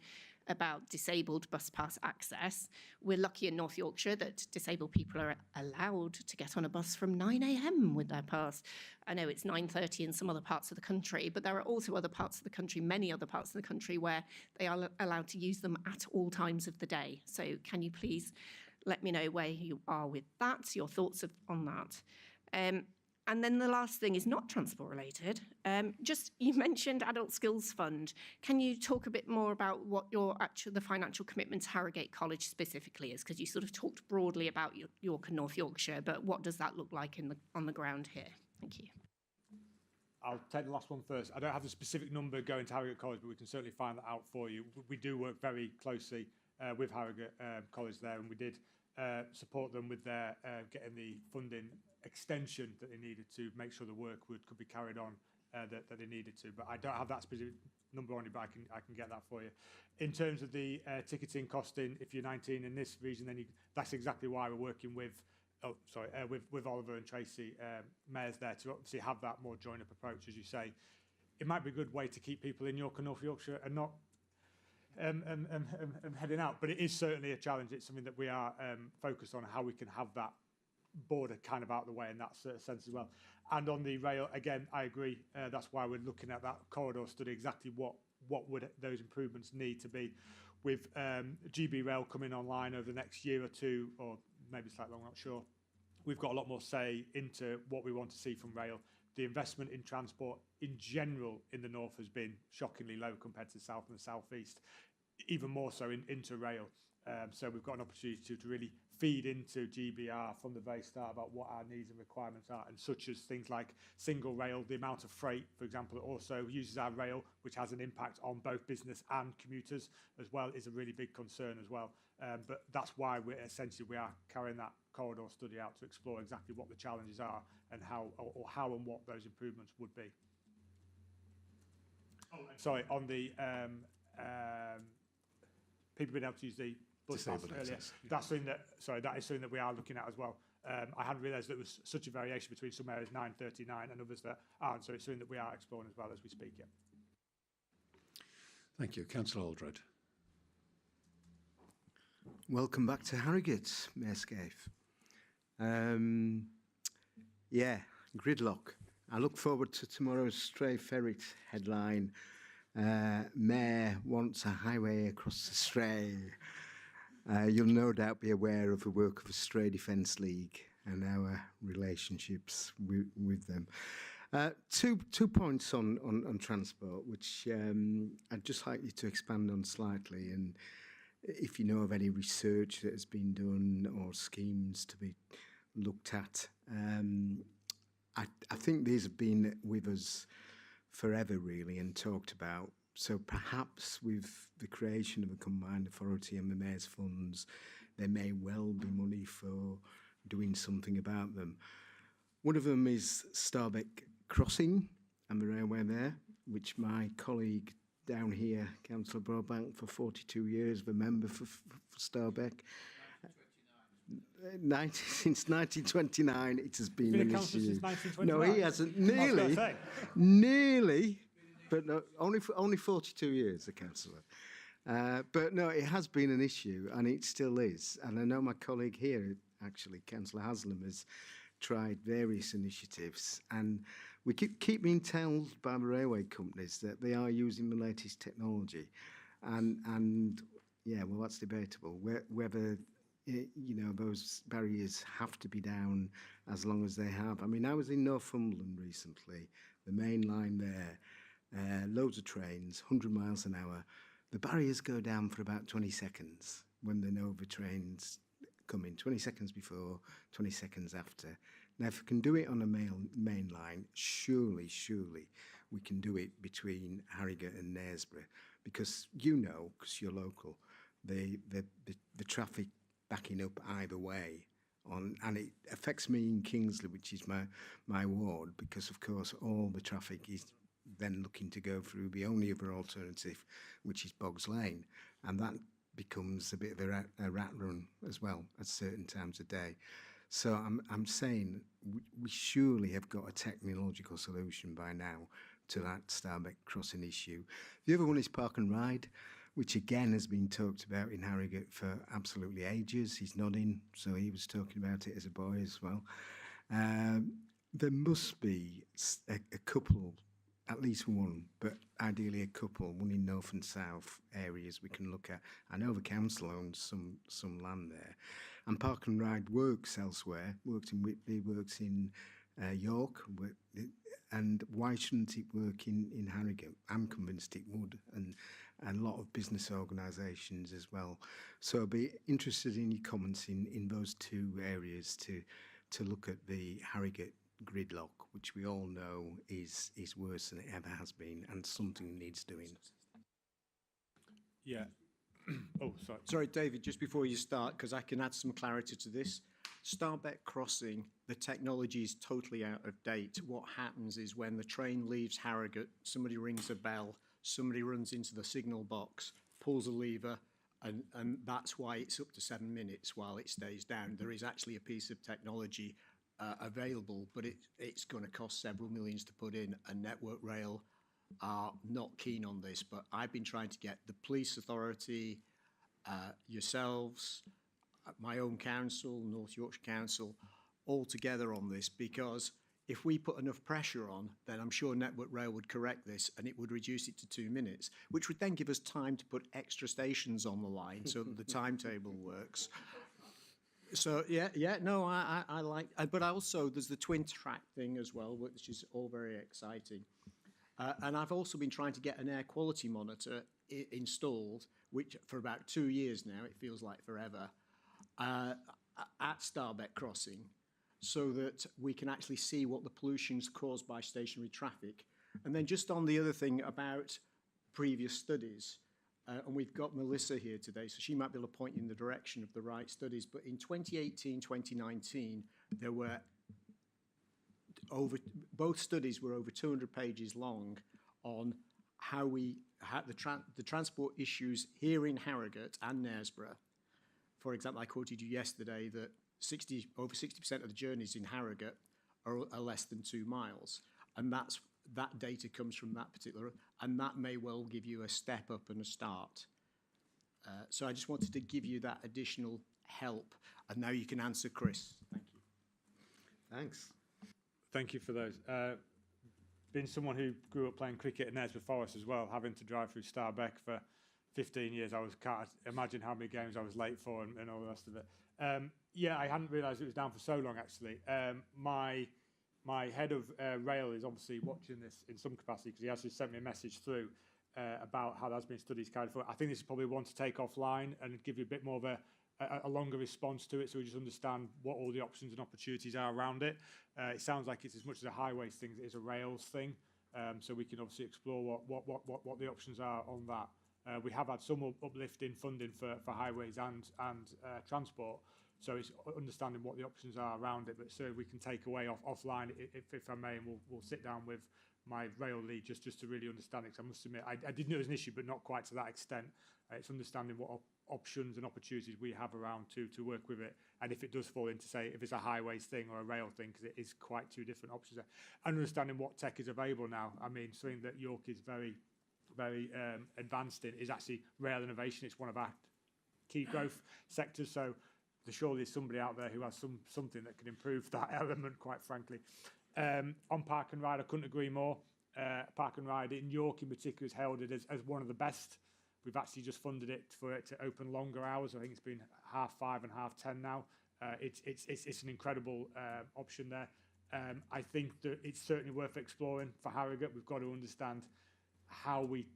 about disabled bus pass access. We're lucky in North Yorkshire that disabled people are allowed to get on a bus from 9 a.m. with their pass. I know it's 9:30 in some other parts of the country, but there are also other parts of the country, many other parts of the country, where they are allowed to use them at all times of the day. So can you please let me know where you are with that, your thoughts on that? And then the last thing is not transport related. Just you mentioned Adult Skills Fund. Can you talk a bit more about what the financial commitment to Harrogate College specifically is? Because you sort of talked broadly about York and North Yorkshire, but what does that look like on the ground here? Thank you. I'll take the last one first. I don't have the specific number going to Harrogate College, but we can certainly find that out for you. We do work very closely with Harrogate College there, and we did support them with their getting the funding extension that they needed to make sure the work could be carried on that they needed to. But I don't have that specific number on it, but I can get that for you. In terms of the ticketing costing, if you're 19 in this region, then that's exactly why we're working with with Oliver and Tracy, mayors there, to obviously have that more joined-up approach, as you say. It might be a good way to keep people in York and North Yorkshire and not heading out, but it is certainly a challenge. It's something that we are focused on, how we can have that border kind of out of the way in that sense as well. And on the rail, again, I agree. That's why we're looking at that corridor study, exactly what would those improvements need to be. With GB Rail coming online over the next year or two, or maybe slightly longer, I'm not sure, we've got a lot more say into what we want to see from rail. The investment in transport in general in the north has been shockingly low compared to the south and the southeast, even more so into rail. So we've got an opportunity to really feed into GBR from the very start about what our needs and requirements are, and such as things like single rail, the amount of freight, for example, that also uses our rail, which has an impact on both business and commuters as well, is a really big concern as well. But that's why we are carrying that corridor study out to explore exactly what the challenges are and how and what those improvements would be. Oh, sorry, on the people being able to use the bus pass earlier. That's something that is something that we are looking at as well. I hadn't realised there was such a variation between some areas 9:39 and others that aren't. So it's something that we are exploring as well as we speak. Yeah. Thank you. Councillor Aldred. Welcome back to Harrogate, Mayor Scaife. Yeah, gridlock. I look forward to tomorrow's Stray Ferret headline. Mayor wants a highway across the Stray. You'll no doubt be aware of the work of the Stray Defence League and our relationships with them. Two points on transport, which I'd just like you to expand on slightly, and if you know of any research that has been done or schemes to be looked at. I think these have been with us forever, really, and talked about. So perhaps with the creation of a combined authority and the Mayor's funds, there may well be money for doing something about them. One of them is Starbeck Crossing and the railway there, which my colleague down here, Councillor Broadbank, for 42 years, the member for Starbeck. Since 1929, it has been an issue. No, he hasn't. Nearly, but no, only 42 years, the councillor. But no, it has been an issue, and it still is. And I know my colleague here, actually, Councillor Haslam, has tried various initiatives, and we keep being told by the railway companies that they are using the latest technology, and yeah, well, that's debatable. Whether those barriers have to be down as long as they have. I mean, I was in Northumberland recently, the main line there, loads of trains, 100 miles an hour. The barriers go down for about 20 seconds when they know the train's coming, 20 seconds before, 20 seconds after. Now, if we can do it on a main line, surely we can do it between Harrogate and Knaresborough, because because you're local, the traffic backing up either way, and it affects me in Kingsley, which is my ward, because of course all the traffic is then looking to go through the only other alternative, which is Boggs Lane, and that becomes a bit of a rat run as well at certain times of day. So I'm saying we surely have got a technological solution by now to that Starbeck Crossing issue. The other one is Park and Ride. which again has been talked about in Harrogate for absolutely ages. He's nodding, so he was talking about it as a boy as well. There must be a couple, at least one, but ideally a couple, one in north and south areas we can look at. I know the council owns some land there. And Park and Ride works elsewhere, works in Whitby, works in York, and why shouldn't it work in Harrogate? I'm convinced it would, and a lot of business organisations as well. So I'd be interested in your comments in those two areas to look at the Harrogate gridlock, which we all know is worse than it ever has been, and something needs doing. Yeah. Oh, sorry. Sorry, David, just before you start, because I can add some clarity to this. Starbeck Crossing, the technology is totally out of date. What happens is when the train leaves Harrogate, somebody rings a bell, somebody runs into the signal box, pulls a lever, and that's why it's up to 7 minutes while it stays down. There is actually a piece of technology available, but it's going to cost several millions to put in, and Network Rail are not keen on this. But I've been trying to get the police authority, yourselves, my own council, North Yorkshire Council, all together on this, because if we put enough pressure on, then I'm sure Network Rail would correct this and it would reduce it to 2 minutes, which would then give us time to put extra stations on the line so that the timetable works. So no, I like, but also there's the twin track thing as well, which is all very exciting. And I've also been trying to get an air quality monitor installed, which for about 2 years now, it feels like forever, at Starbeck Crossing, so that we can actually see what the pollution's caused by stationary traffic. And then just on the other thing about previous studies, and we've got Melissa here today, so she might be able to point you in the direction of the right studies. But in 2018, 2019, there were both studies were over 200 pages long on how the transport issues here in Harrogate and Knaresborough. For example, I quoted you yesterday that over 60% of the journeys in Harrogate are less than 2 miles, and that data comes from that particular, and that may well give you a step up and a start. So I just wanted to give you that additional help, and now you can answer Chris. Thank you. Thanks. Thank you for those. Being someone who grew up playing cricket at Knaresborough Forest as well, having to drive through Starbeck for 15 years, can't imagine how many games I was late for and all the rest of it. Yeah, I hadn't realised it was down for so long, actually. My head of rail is obviously watching this in some capacity, because he actually sent me a message through about how there's been studies carried forward. I think this is probably one to take offline and give you a bit more of a longer response to it, so we just understand what all the options and opportunities are around it. It sounds like it's as much as a highways thing as it is a rails thing, so we can obviously explore what the options are on that. We have had some uplift in funding for highways and transport, so it's understanding what the options are around it. But so we can take away offline, if I may, and we'll sit down with my rail lead just to really understand it. 'Cause I must admit, I did know it was an issue, but not quite to that extent. It's understanding what options and opportunities we have around to work with it, and if it does fall into, say, if it's a highways thing or a rail thing, because it is quite two different options there. And understanding what tech is available now. I mean, something that York is very advanced in is actually rail innovation. It's one of our key growth sectors, so surely there's somebody out there who has something that can improve that element, quite frankly. On Park and Ride, I couldn't agree more. Park and Ride in York in particular has held it as one of the best. We've actually just funded it for it to open longer hours. I think it's been 5:30 and 10:30 now. It's an incredible option there. I think that it's certainly worth exploring for Harrogate. We've got to understand how we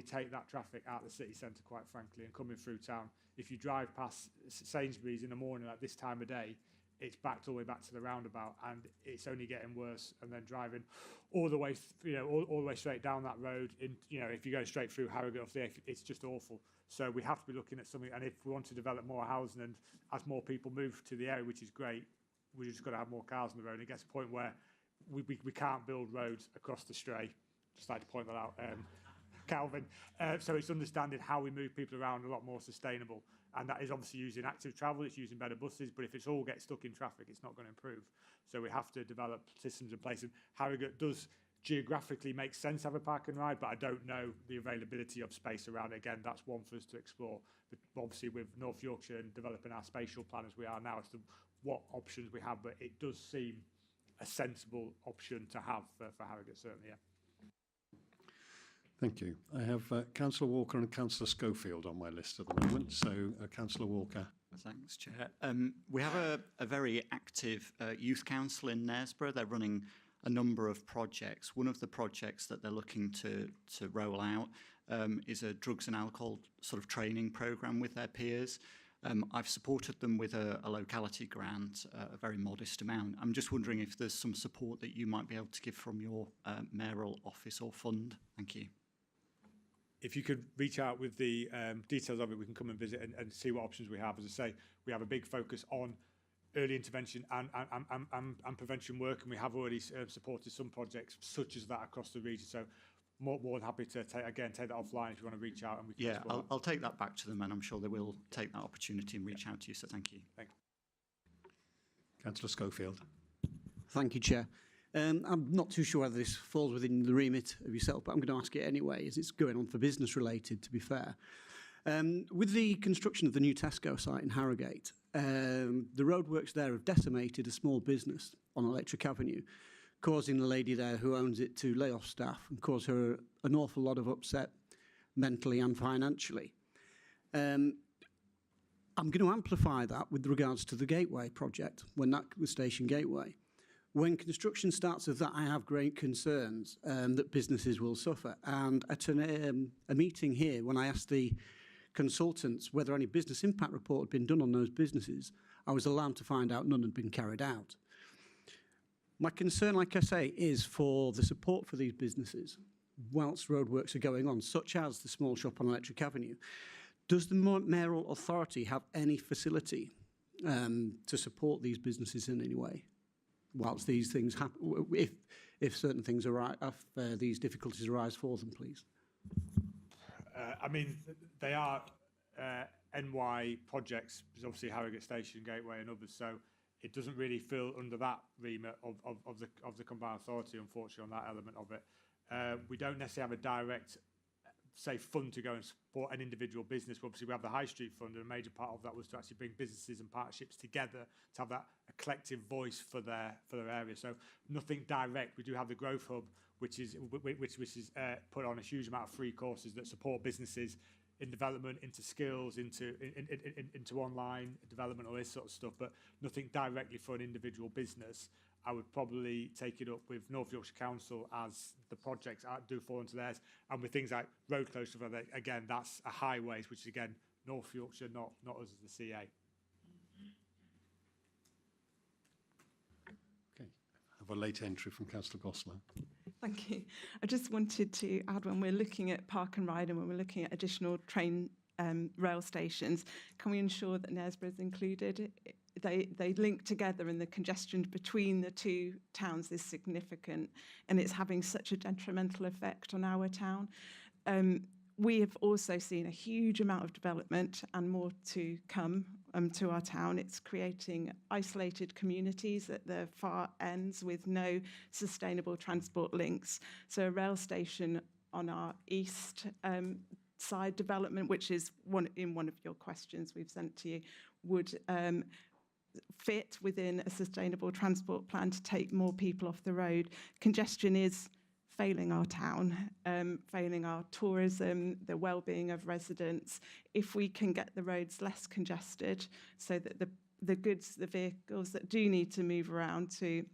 take that traffic out of the city centre, quite frankly, and coming through town. If you drive past Sainsbury's in the morning at this time of day, it's backed all the way back to the roundabout, and it's only getting worse. And then driving all the way, all the way straight down that road, if you go straight through Harrogate off the, it's just awful. So we have to be looking at something. And if we want to develop more housing, and as more people move to the area, which is great, we've just got to have more cars on the road. And it gets to a point where we can't build roads across the Stray. Just like to point that out, Calvin. So it's understanding how we move people around a lot more sustainable. And that is obviously using active travel, it's using better buses, but if it's all gets stuck in traffic, it's not going to improve. So we have to develop systems in place. And Harrogate does geographically makes sense to have a park and ride, but I don't know the availability of space around it. Again, that's one for us to explore. But obviously with North Yorkshire and developing our spatial plan as we are now as to what options we have, but it does seem a sensible option to have for Harrogate, certainly, yeah. Thank you. I have Councillor Walker and Councillor Schofield on my list at the moment. So, Councillor Walker. Thanks, Chair. We have a very active youth council in Knaresborough. They're running a number of projects. One of the projects that they're looking to roll out is a drugs and alcohol sort of training programme with their peers. I've supported them with a locality grant, a very modest amount. I'm just wondering if there's some support that you might be able to give from your mayoral office or fund. Thank you. If you could reach out with the details of it, we can come and visit and see what options we have. As I say, we have a big focus on early intervention and prevention work, and we have already supported some projects such as that across the region. So more than happy to take that offline if you want to reach out and we can explore. I'll take that back to them, and I'm sure they will take that opportunity and reach out to you. So thank you. Thanks. Councillor Schofield. Thank you, Chair. I'm not too sure whether this falls within the remit of yourself, but I'm going to ask it anyway, as it's going on for business related, to be fair. With the construction of the new Tesco site in Harrogate, the roadworks there have decimated a small business on Electric Avenue, causing the lady there who owns it to lay off staff and cause her an awful lot of upset mentally and financially. I'm going to amplify that with regards to the Gateway project, when that was Station Gateway. When construction starts of that, I have great concerns that businesses will suffer. And at a meeting here, when I asked the consultants whether any business impact report had been done on those businesses, I was alarmed to find out none had been carried out. My concern, like I say, is for the support for these businesses whilst roadworks are going on, such as the small shop on Electric Avenue. Does the mayoral authority have any facility to support these businesses in any way? Whilst these things happen, if certain things arise, if these difficulties arise for them, please. I mean, they are NY projects, because obviously Harrogate Station, Gateway and others, so it doesn't really fall under that remit of the combined authority, unfortunately, on that element of it. We don't necessarily have a direct, say, fund to go and support an individual business. Obviously, we have the High Street Fund, and a major part of that was to actually bring businesses and partnerships together to have that a collective voice for their area. So nothing direct. We do have the Growth Hub, which is put on a huge amount of free courses that support businesses in development, into skills, into online development, all this sort of stuff, but nothing directly for an individual business. I would probably take it up with North Yorkshire Council as the projects do fall into theirs, and with things like road closure, again, that's a highways, which is again North Yorkshire, not us as the CA. Okay, I have a late entry from Councillor Gosler. Thank you. I just wanted to add, when we're looking at park and ride and when we're looking at additional train rail stations, can we ensure that Knaresborough is included? They link together, and the congestion between the two towns is significant, and it's having such a detrimental effect on our town. We have also seen a huge amount of development and more to come to our town. It's creating isolated communities at the far ends with no sustainable transport links. So a rail station on our east side development, which is one of your questions we've sent to you, would fit within a sustainable transport plan to take more people off the road. Congestion is failing our town, failing our tourism, the well-being of residents. If we can get the roads less congested so that the goods, the vehicles that do need to move around to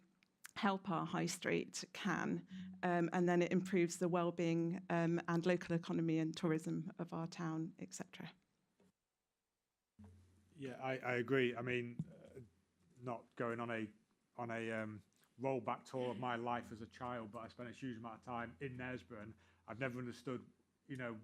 help our high street can, and then it improves the well-being and local economy and tourism of our town, etc. Yeah, I agree. I mean, not going on a rollback tour of my life as a child, but I spent a huge amount of time in Knaresborough, and I've never understood,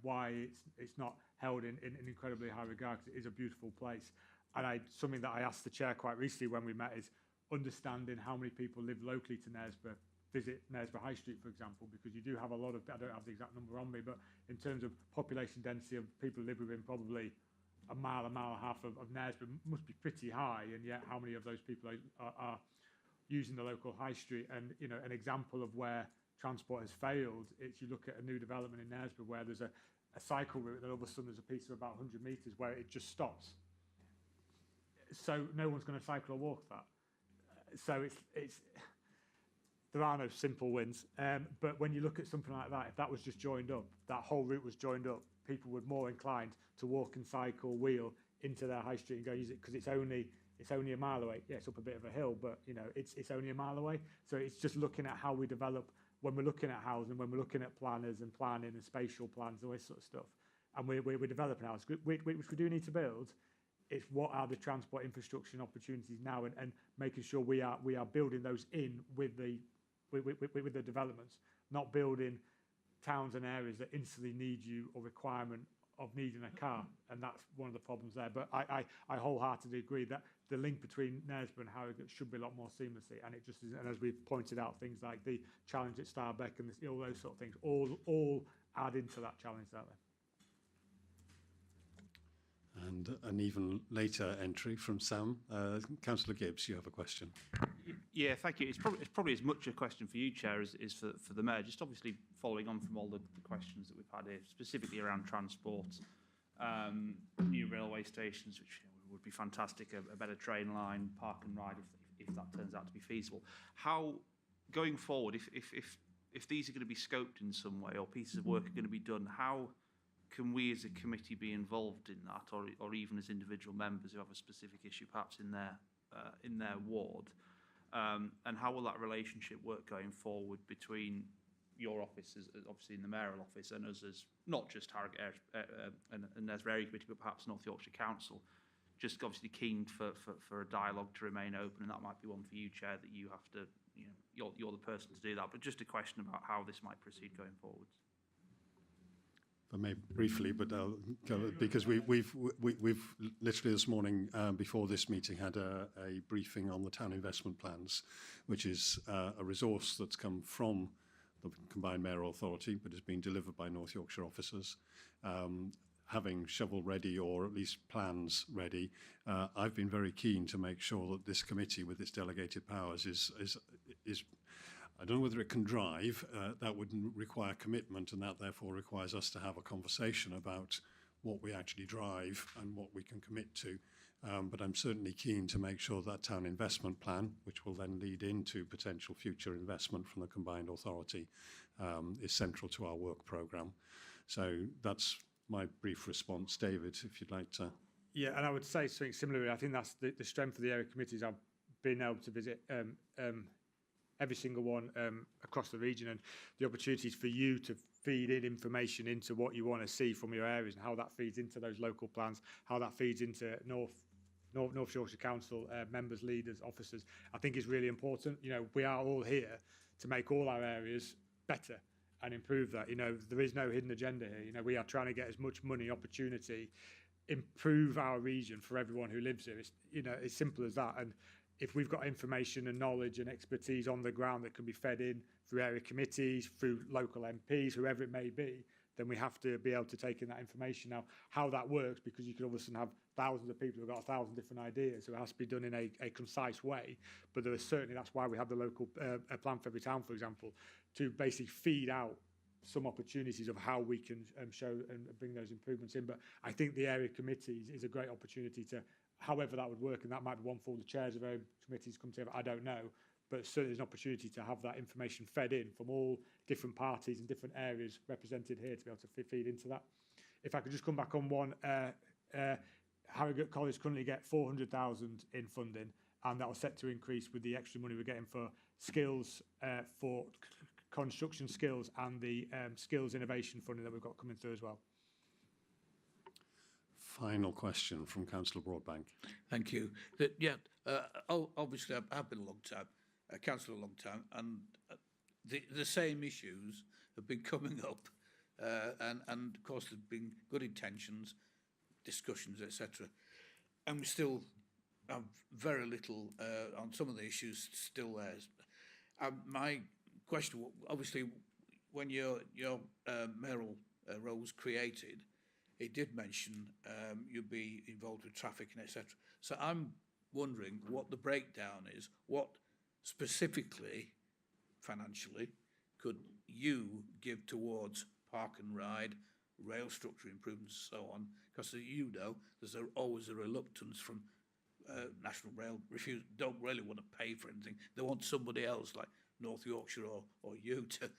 why it's not held in incredibly high regard, because it is a beautiful place. And something that I asked the chair quite recently when we met is understanding how many people live locally to Knaresborough, visit Knaresborough High Street, for example, because you do have a lot of, I don't have the exact number on me, but in terms of population density of people live within probably a mile and a half of Knaresborough must be pretty high, and yet how many of those people are using the local high street? And an example of where transport has failed, it's you look at a new development in Knaresborough where there's a cycle route, and all of a sudden there's a piece of about 100 metres where it just stops. So no one's going to cycle or walk that. So it's there are no simple wins. But when you look at something like that, if that was just joined up, that whole route was joined up, people would more inclined to walk and cycle, wheel into their high street and go use it, because it's only a mile away. Yeah, it's up a bit of a hill, but you know it's only a mile away. So it's just looking at how we develop when we're looking at housing, when we're looking at planners and planning and spatial plans, all this sort of stuff. And we're developing houses, which we do need to build. It's what are the transport infrastructure and opportunities now, and making sure we are building those in with the developments, not building towns and areas that instantly need you or requirement of needing a car, and that's one of the problems there. But I wholeheartedly agree that the link between Knaresborough and Harrogate should be a lot more seamlessly, and it just is. And as we've pointed out, things like the challenge at Starbeck and all those sort of things all add into that challenge, don't they? And an even later entry from Sam. Councillor Gibbs, you have a question. Yeah, thank you. It's probably as much a question for you, Chair, as for the Mayor. Just obviously following on from all the questions that we've had here, specifically around transport, new railway stations, which would be fantastic, a better train line, park and ride, if that turns out to be feasible. How, going forward, if these are going to be scoped in some way or pieces of work are going to be done, how can we as a committee be involved in that, or even as individual members who have a specific issue perhaps in their ward? And how will that relationship work going forward between your office, obviously in the mayoral office, and us as not just Harrogate and Knaresborough Area Committee, but perhaps North Yorkshire Council? Just obviously keen for a dialogue to remain open, and that might be one for you, Chair, that you have to, you're the person to do that. But just a question about how this might proceed going forwards. I may briefly, but I'll go, because we've literally this morning before this meeting had a briefing on the town investment plans, which is a resource that's come from the combined mayoral authority, but is being delivered by North Yorkshire officers. Having shovel ready, or at least plans ready, I've been very keen to make sure that this committee, with its delegated powers, is I don't know whether it can drive. That would require commitment, and that therefore requires us to have a conversation about what we actually drive and what we can commit to. But I'm certainly keen to make sure that town investment plan, which will then lead into potential future investment from the combined authority, is central to our work programme. So that's my brief response. David, if you'd like to. Yeah, and I would say something similar. I think that's the strength of the area committees. I've been able to visit every single one across the region, and the opportunities for you to feed in information into what you want to see from your areas, and how that feeds into those local plans, how that feeds into North Yorkshire Council members, leaders, officers, I think is really important. We are all here to make all our areas better and improve that. There is no hidden agenda here. We are trying to get as much money, opportunity, improve our region for everyone who lives here. It's, as simple as that. And if we've got information and knowledge and expertise on the ground that can be fed in through area committees, through local MPs, whoever it may be, then we have to be able to take in that information. Now, how that works, because you could obviously have thousands of people who've got 1,000 different ideas, so it has to be done in a concise way. But there is certainly, that's why we have the local plan for every town, for example, to basically feed out some opportunities of how we can show and bring those improvements in. But I think the area committees is a great opportunity to, however that would work, and that might be one for the chairs of area committees come together, I don't know, but certainly there's an opportunity to have that information fed in from all different parties and different areas represented here to be able to feed into that. If I could just come back on one, Harrogate College currently get 400,000 in funding, and that was set to increase with the extra money we're getting for skills, for construction skills, and the skills innovation funding that we've got coming through as well. Final question from Councillor Broadbank. Thank you. Obviously, I've been a long time, councillor a long time, and the same issues have been coming up, and of course there's been good intentions, discussions, etc. And we still have very little on some of the issues still there. My question, obviously, when your mayoral role was created, it did mention you'd be involved with traffic and etc. So I'm wondering what the breakdown is, what specifically, financially, could you give towards park and ride, rail structure improvements, and so on? Because there's always a reluctance from National Rail, don't really want to pay for anything. They want somebody else, like North Yorkshire or you, to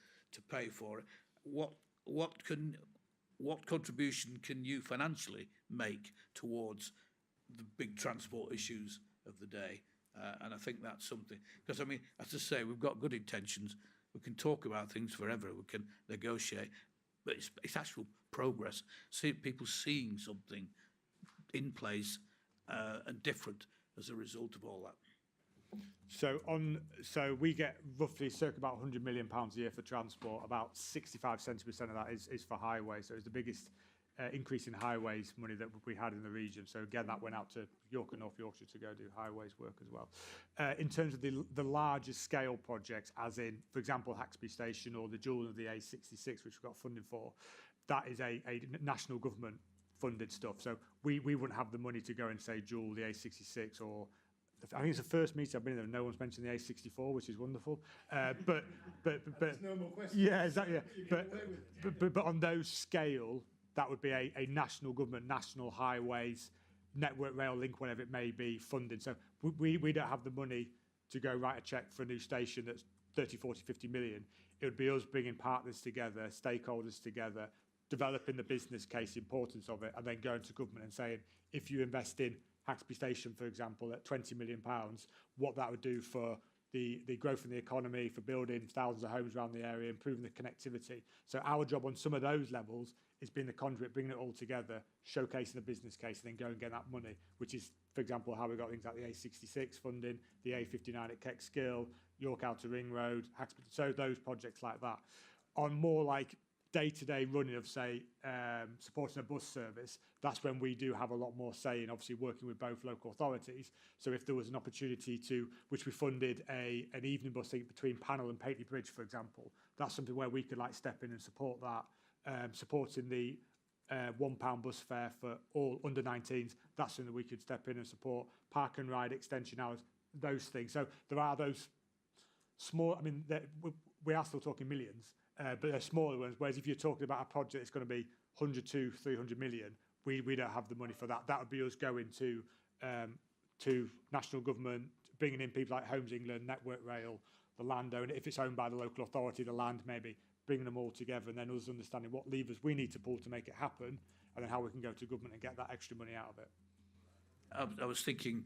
pay for it. What contribution can you financially make towards the big transport issues of the day? And I think that's something, because I mean, as I say, we've got good intentions. We can talk about things forever. We can negotiate, but it's actual progress. See people seeing something in place and different as a result of all that. So we get roughly circa about £100 million a year for transport. About 65-70% of that is for highways. So it's the biggest increase in highways money that we had in the region. So again, that went out to York and North Yorkshire to go do highways work as well. In terms of the larger scale projects, as in, for example, Haxby Station or the dual of the A66, which we've got funding for, that is a national government funded stuff. So we wouldn't have the money to go and say dual the A66, or I think it's the first meeting I've been in there, no one's mentioned the A64, which is wonderful. But no more questions. yeah, exactly. Yeah. But on those scale, that would be a national government, national highways, network rail link, whatever it may be, funding. So we don't have the money to go write a cheque for a new station that's 30, 40, 50 million. It would be us bringing partners together, stakeholders together, developing the business case, the importance of it, and then going to government and saying, if you invest in Haxby Station, for example, at £20 million, what that would do for the growth in the economy, for building thousands of homes around the area, improving the connectivity. So our job on some of those levels is being the conduit, bringing it all together, showcasing the business case, and then go and get that money, which is, for example, how we got things like the A66 funding, the A59 at Keckskill, York Outer Ring Road, Haxby, so those projects like that. On more like day-to-day running of, say, supporting a bus service, that's when we do have a lot more say in, obviously, working with both local authorities. So if there was an opportunity to, which we funded an evening bus between Panel and Pateley Bridge, for example, that's something where we could like step in and support that, supporting the £1 bus fare for all under 19s, that's something we could step in and support. Park and ride extension hours, those things. So there are those small, I mean, we are still talking millions, but they're smaller ones, whereas if you're talking about a project that's going to be 100 to 300 million, we don't have the money for that. That would be us going to national government, bringing in people like Homes England, Network Rail, the landowner, if it's owned by the local authority, the land maybe, bringing them all together, and then us understanding what levers we need to pull to make it happen, and then how we can go to government and get that extra money out of it. I was thinking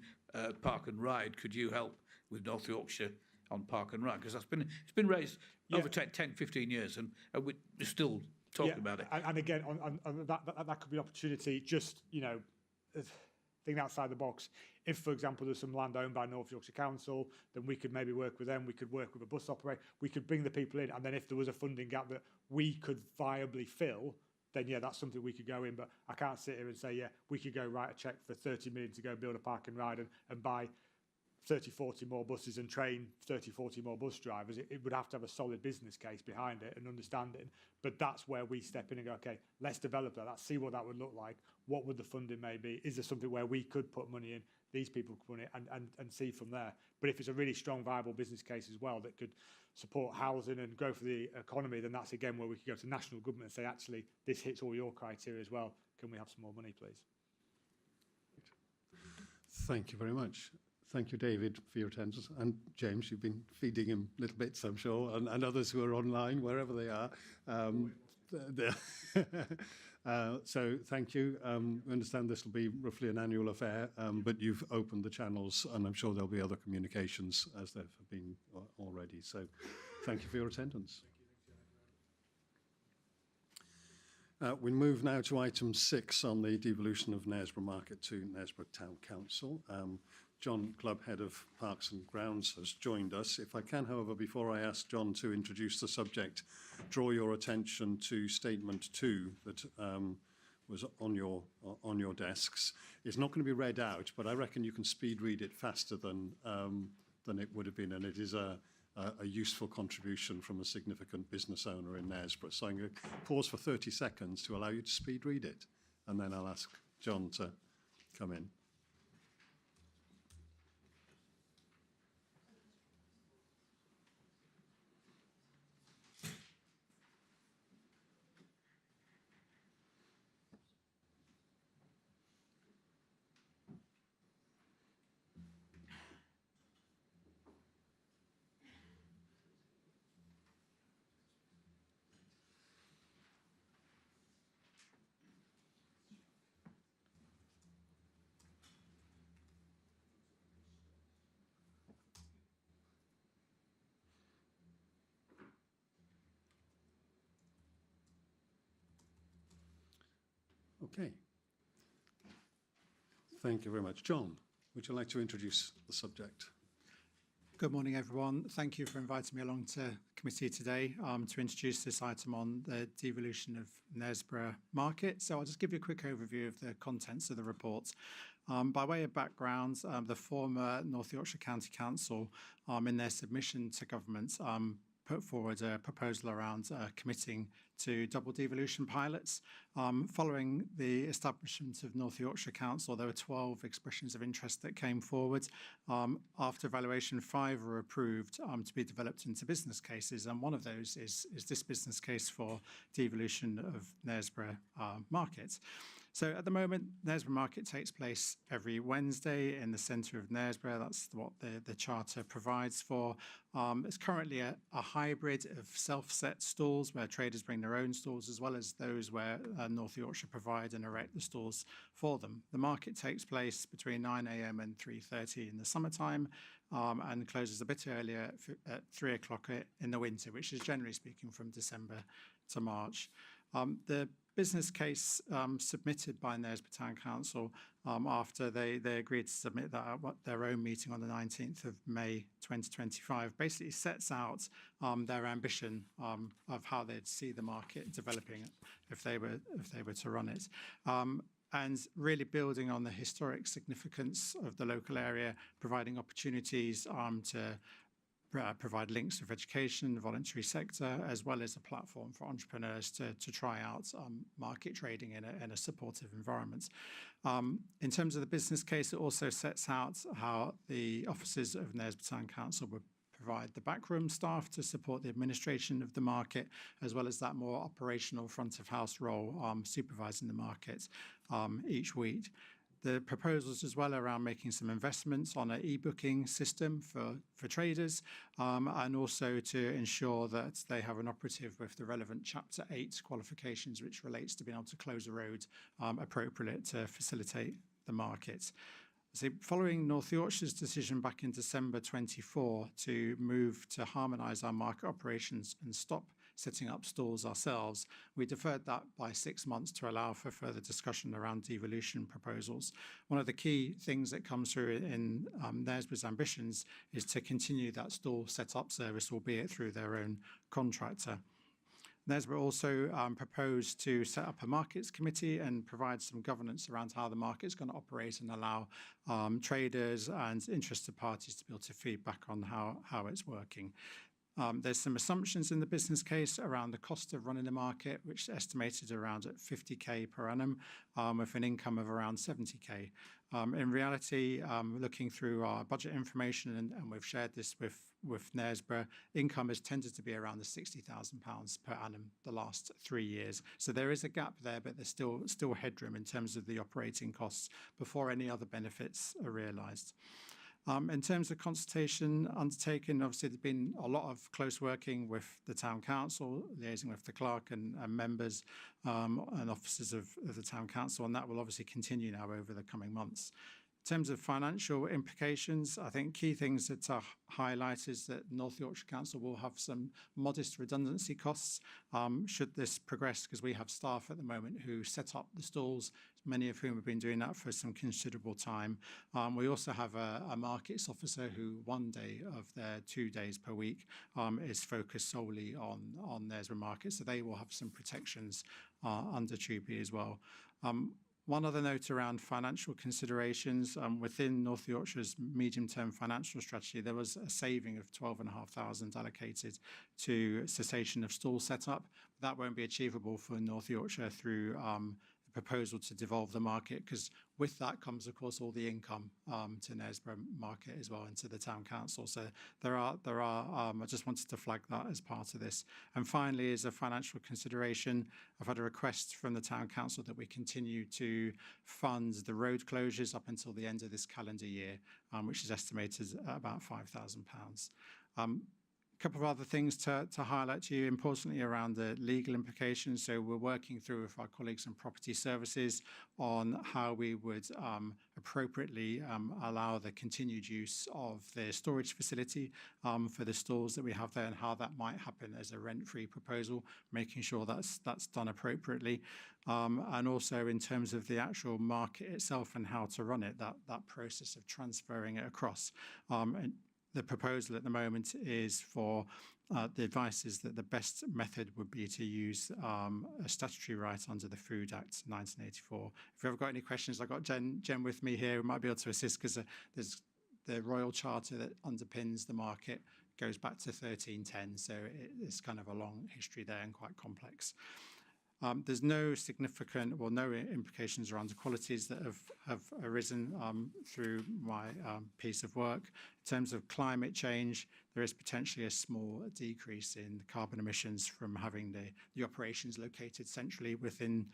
Park and Ride, could you help with North Yorkshire on Park and Ride? Because it's been raised over 10, 15 years, and we're still talking about it. And again, on that could be an opportunity, just, you know, thinking outside the box. If, for example, there's some land owned by North Yorkshire Council, then we could maybe work with them. We could work with a bus operator. We could bring the people in, and then if there was a funding gap that we could viably fill, then yeah, that's something we could go in. But I can't sit here and say, yeah, we could go write a cheque for 30 million to go build a park and ride and buy 30, 40 more buses and train 30, 40 more bus drivers. It would have to have a solid business case behind it and understanding. But that's where we step in and go, okay, let's develop that. Let's see what that would look like. What would the funding maybe? Is there something where we could put money in, these people could put it, and see from there. But if it's a really strong, viable business case as well that could support housing and grow for the economy, then that's again where we could go to national government and say, actually, this hits all your criteria as well. Can we have some more money, please? Thank you very much. Thank you, David, for your attendance. And James, you've been feeding him little bits, I'm sure, and others who are online, wherever they are. So thank you. We understand this will be roughly an annual affair, but you've opened the channels, and I'm sure there'll be other communications as there have been already. So thank you for your attendance. We move now to item 6 on the devolution of Knaresborough Market to Knaresborough Town Council. John Clubb, Head of Parks and Grounds, has joined us. If I can, however, before I ask John to introduce the subject, draw your attention to Statement 2 that was on your desks. It's not going to be read out, but I reckon you can speed read it faster than it would have been, and it is a useful contribution from a significant business owner in Knaresborough. So I'm going to pause for 30 seconds to allow you to speed read it, and then I'll ask John to come in. Okay. Thank you very much. John, would you like to introduce the subject? Good morning, everyone. Thank you for inviting me along to committee today to introduce this item on the devolution of Knaresborough Market. So I'll just give you a quick overview of the contents of the report. By way of background, the former North Yorkshire County Council, in their submission to government, put forward a proposal around committing to double devolution pilots. Following the establishment of North Yorkshire Council, there were 12 expressions of interest that came forward. After evaluation, 5 were approved to be developed into business cases, and one of those is this business case for devolution of Knaresborough Market. So at the moment, Knaresborough Market takes place every Wednesday in the centre of Knaresborough. That's what the charter provides for. It's currently a hybrid of self-set stalls where traders bring their own stalls, as well as those where North Yorkshire provide and erect the stalls for them. The market takes place between 9 a.m. and 3:30 in the summertime and closes a bit earlier at 3 o'clock in the winter, which is generally speaking from December to March. The business case submitted by Knaresborough Town Council after they agreed to submit that at their own meeting on the 19th of May 2025 basically sets out their ambition of how they'd see the market developing if they were to run it. And really building on the historic significance of the local area, providing opportunities to provide links of education, the voluntary sector, as well as a platform for entrepreneurs to try out market trading in a supportive environment. In terms of the business case, it also sets out how the officers of Knaresborough Town Council would provide the backroom staff to support the administration of the market, as well as that more operational front of house role supervising the market each week. The proposals as well around making some investments on an e-booking system for traders and also to ensure that they have an operative with the relevant Chapter 8 qualifications, which relates to being able to close a road appropriate to facilitate the market. So following North Yorkshire's decision back in December 24 to move to harmonise our market operations and stop setting up stalls ourselves, we deferred that by 6 months to allow for further discussion around devolution proposals. One of the key things that comes through in Knaresborough's ambitions is to continue that stall set-up service, albeit through their own contractor. Knaresborough also proposed to set up a markets committee and provide some governance around how the market's going to operate and allow traders and interested parties to be able to feed back on how it's working. There's some assumptions in the business case around the cost of running the market, which is estimated around at 50k per annum, with an income of around 70k. In reality, looking through our budget information, and we've shared this with Knaresborough, income has tended to be around the £60,000 per annum the last 3 years. So there is a gap there, but there's still headroom in terms of the operating costs before any other benefits are realised. In terms of consultation undertaken, obviously there's been a lot of close working with the Town Council, liaising with the clerk and members and officers of the Town Council, and that will obviously continue now over the coming months. In terms of financial implications, I think key things that are highlighted is that North Yorkshire Council will have some modest redundancy costs should this progress, because we have staff at the moment who set up the stalls, many of whom have been doing that for some considerable time. We also have a markets officer who 1 day of their 2 days per week is focused solely on Knaresborough Market, so they will have some protections under TUPE as well. One other note around financial considerations, within North Yorkshire's medium-term financial strategy, there was a saving of 12,500 allocated to cessation of stall setup. That won't be achievable for North Yorkshire through the proposal to devolve the market, because with that comes, of course, all the income to Knaresborough Market as well, into the Town Council. So there are. I just wanted to flag that as part of this. And finally, as a financial consideration, I've had a request from the Town Council that we continue to fund the road closures up until the end of this calendar year, which is estimated at about £5,000. couple of other things to highlight to you, importantly around the legal implications. So we're working through with our colleagues in property services on how we would appropriately allow the continued use of the storage facility for the stores that we have there, and how that might happen as a rent-free proposal, making sure that's done appropriately. And also in terms of the actual market itself and how to run it, that process of transferring it across. And the proposal at the moment is for the advice is that the best method would be to use a statutory right under the Food Act 1984. If you've ever got any questions, I've got Jen with me here, who might be able to assist, because there's the Royal Charter that underpins the market goes back to 1310, so it's kind of a long history there and quite complex. There's no significant, well, no implications around equalities that have arisen through my piece of work. In terms of climate change, there is potentially a small decrease in carbon emissions from having the operations located centrally within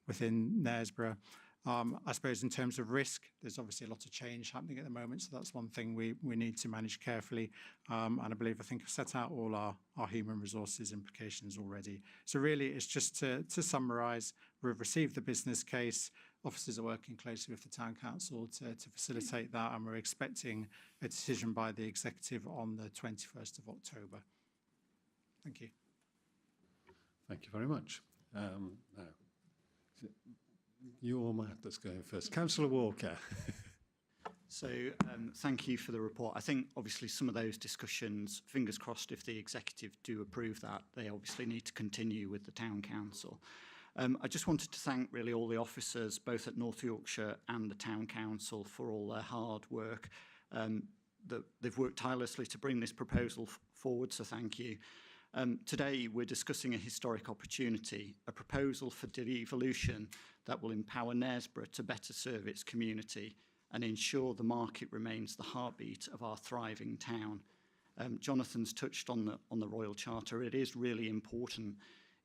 Knaresborough. I suppose in terms of risk, there's obviously a lot of change happening at the moment, so that's one thing we need to manage carefully. And I think I've set out all our human resources implications already. So really, it's just to summarise, we've received the business case. Officers are working closely with the Town Council to facilitate that, and we're expecting a decision by the Executive on the 21st of October. Thank you. Thank you very much. Now, you or Matt that's going first? Councillor Walker. So thank you for the report. I think obviously some of those discussions, fingers crossed if the Executive do approve that, they obviously need to continue with the Town Council. I just wanted to thank really all the officers, both at North Yorkshire and the Town Council, for all their hard work. They've worked tirelessly to bring this proposal forward, so thank you. Today we're discussing a historic opportunity, a proposal for devolution that will empower Knaresborough to better serve its community and ensure the market remains the heartbeat of our thriving town. Jonathan's touched on the Royal Charter. It is really important.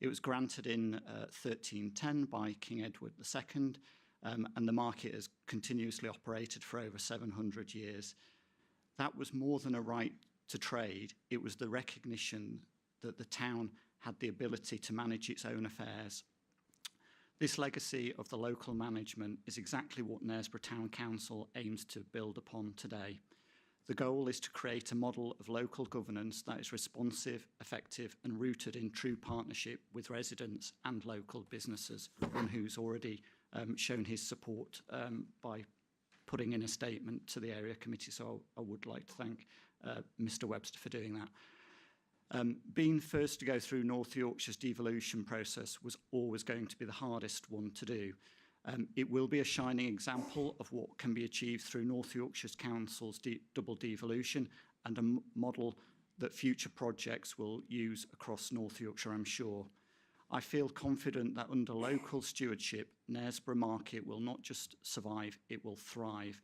It was granted in 1310 by King Edward II, and the market has continuously operated for over 700 years. That was more than a right to trade. It was the recognition that the town had the ability to manage its own affairs. This legacy of the local management is exactly what Knaresborough Town Council aims to build upon today. The goal is to create a model of local governance that is responsive, effective and rooted in true partnership with residents and local businesses, one who's already shown his support by putting in a statement to the area committee. So I would like to thank Mr Webster for doing that. Being first to go through North Yorkshire's devolution process was always going to be the hardest one to do. It will be a shining example of what can be achieved through North Yorkshire's Council's double devolution, and a model that future projects will use across North Yorkshire, I'm sure. I feel confident that under local stewardship, Knaresborough Market will not just survive, it will thrive.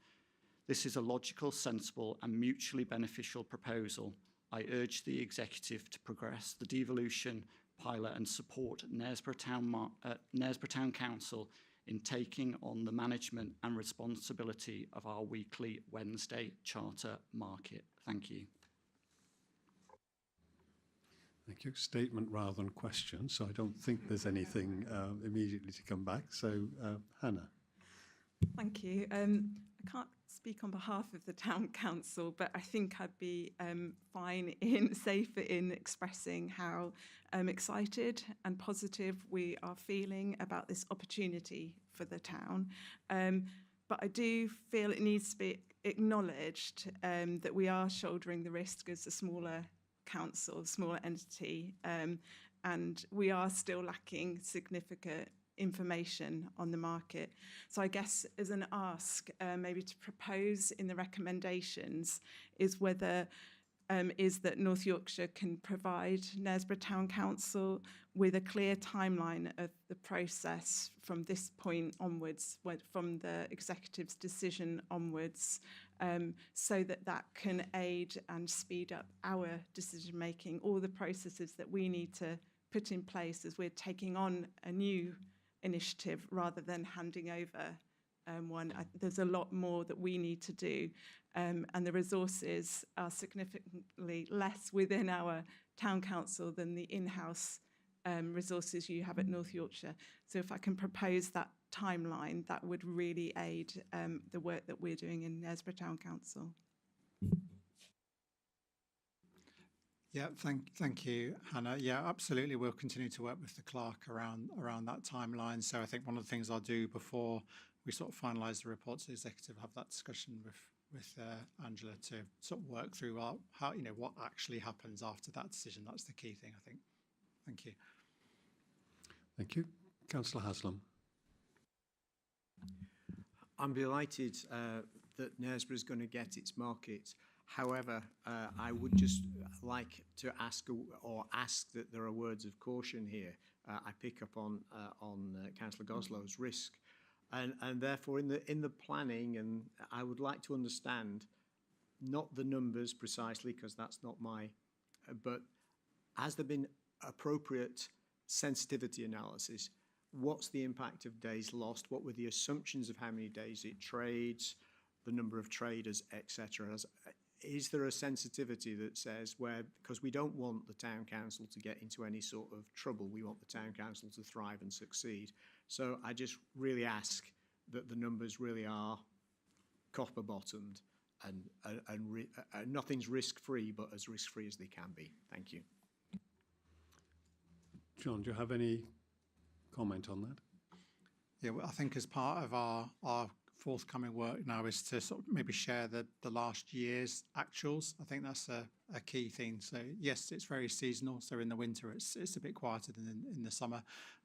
This is a logical, sensible and mutually beneficial proposal. I urge the Executive to progress the devolution pilot and support Knaresborough Town Council in taking on the management and responsibility of our weekly Wednesday charter market. Thank you. Thank you. Statement rather than question, so I don't think there's anything immediately to come back. So, Hannah. Thank you. I can't speak on behalf of the Town Council, but I think I'd be safer in expressing how excited and positive we are feeling about this opportunity for the town. But I do feel it needs to be acknowledged that we are shouldering the risk as a smaller council, smaller entity, and we are still lacking significant information on the market. So I guess as an ask, maybe to propose in the recommendations is whether is that North Yorkshire can provide Knaresborough Town Council with a clear timeline of the process from this point onwards, from the Executive's decision onwards, so that that can aid and speed up our decision making, all the processes that we need to put in place as we're taking on a new initiative rather than handing over one. There's a lot more that we need to do, and the resources are significantly less within our town council than the in-house resources you have at North Yorkshire. So if I can propose that timeline, that would really aid the work that we're doing in Knaresborough Town Council. Yeah, thank you, Hannah. Yeah, absolutely. We'll continue to work with the clerk around that timeline. So I think one of the things I'll do before we sort of finalise the report to the executive, have that discussion with Angela to sort of work through how what actually happens after that decision. That's the key thing, I think. Thank you. Thank you. Councillor Haslam. I'm delighted that Knaresborough is going to get its market. However, I would just like to ask that there are words of caution here. I pick up on Councillor Goslow's risk, and therefore in the planning, and I would like to understand not the numbers precisely because that's not my, but has there been appropriate sensitivity analysis? What's the impact of days lost? What were the assumptions of how many days it trades, the number of traders, etc.? Is there a sensitivity that says because we don't want the town council to get into any sort of trouble, we want the town council to thrive and succeed. So I just really ask that the numbers really are copper bottomed and nothing's risk-free, but as risk-free as they can be. Thank you. John, do you have any comment on that? Yeah, well, I think as part of our forthcoming work now is to sort of maybe share the last year's actuals. I think that's a key thing. So yes, it's very seasonal. So in the winter, it's a bit quieter than in the summer,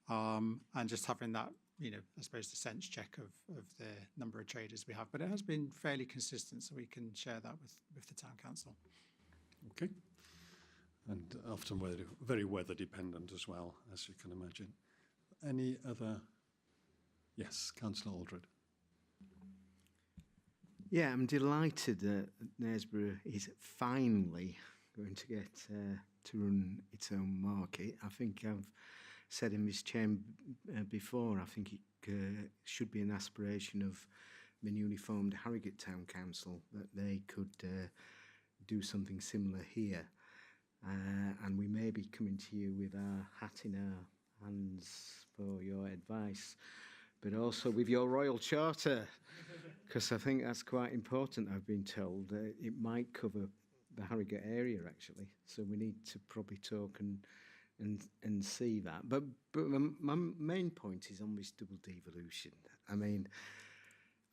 and just having that, I suppose the sense check of the number of traders we have. But it has been fairly consistent, so we can share that with the town council. Okay. And often very weather dependent as well, as you can imagine. Any other? Yes, Councillor Aldred. Yeah, I'm delighted that Knaresborough is finally going to get to run its own market. I think I've said in this chamber before, I think it should be an aspiration of the newly formed Harrogate Town Council that they could do something similar here. And we may be coming to you with our hat in our hands for your advice, but also with your royal charter, because I think that's quite important, I've been told. It might cover the Harrogate area, actually, so we need to probably talk and see that. But my main point is on this double devolution. I mean,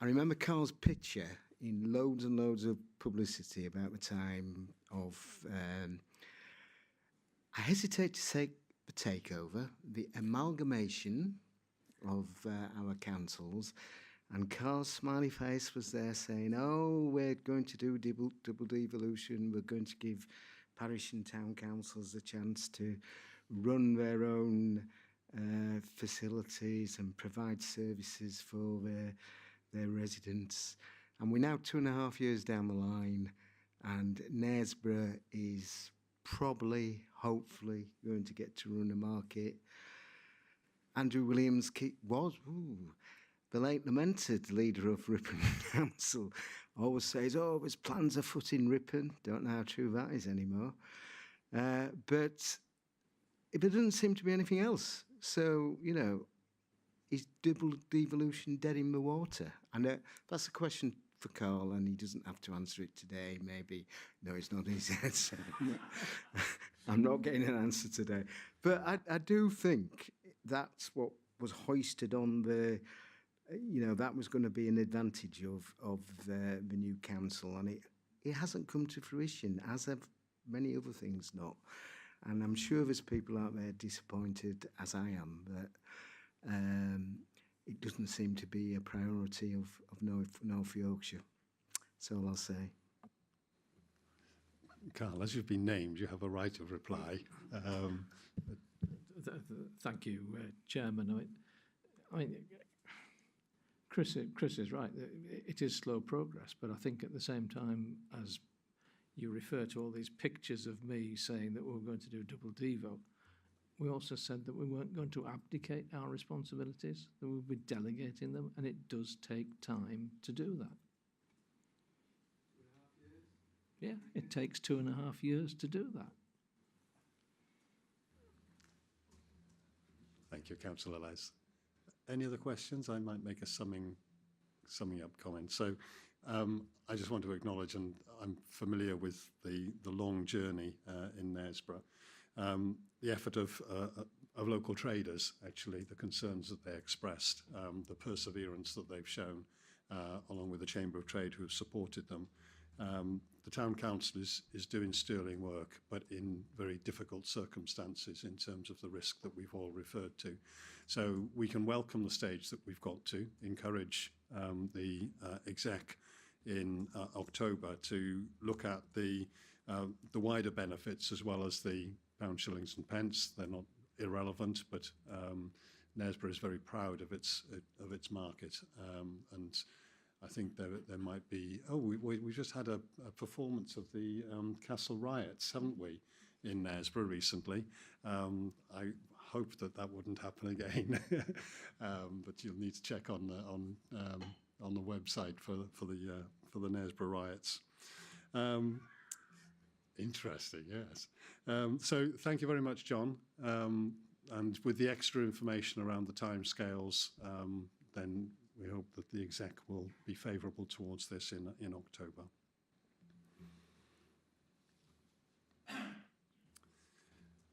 I remember Carl's picture in loads and loads of publicity about the time of, I hesitate to say the takeover, the amalgamation of our councils, and Carl's smiley face was there saying, oh, we're going to do double devolution, we're going to give parish and town councils a chance to run their own facilities and provide services for their residents. And we're now 2.5 years down the line, and Knaresborough is probably, hopefully, going to get to run a market. Andrew Williams was the late lamented leader of Ripon Council, always says, oh, there's plans afoot in Ripon. Don't know how true that is anymore. But there doesn't seem to be anything else. So, is double devolution dead in the water? And that's a question for Carl, and he doesn't have to answer it today, maybe. No, it's not his answer. I'm not getting an answer today. But I do think that's what was hoisted on the, that was going to be an advantage of the new council, and it hasn't come to fruition, as have many other things not. And I'm sure there's people out there disappointed, as I am, that it doesn't seem to be a priority of North Yorkshire. That's all I'll say. Carl, as you've been named, you have a right of reply. Thank you, Chairman. I mean, Chris is right. It is slow progress, but I think at the same time, as you refer to all these pictures of me saying that we're going to do double devo, we also said that we weren't going to abdicate our responsibilities, that we would be delegating them, and it does take time to do that. Yeah, it takes 2.5 years to do that. Thank you, Councillor Les. Any other questions? I might make a summing up comment. So I just want to acknowledge, and I'm familiar with the long journey in Knaresborough, the effort of local traders, actually, the concerns that they expressed, the perseverance that they've shown, along with the Chamber of Trade who have supported them. The Town Council is doing sterling work, but in very difficult circumstances in terms of the risk that we've all referred to. So we can welcome the stage that we've got to, encourage the exec in October to look at the wider benefits as well as the pounds, shillings and pence. They're not irrelevant, but Knaresborough is very proud of its market, and I think there might be. Oh, we just had a performance of the Castle Riots, haven't we, in Knaresborough recently? I hope that wouldn't happen again, but you'll need to check on the website for the Knaresborough Riots. Interesting, yes. So thank you very much, John. And with the extra information around the timescales, then we hope that the exec will be favourable towards this in October.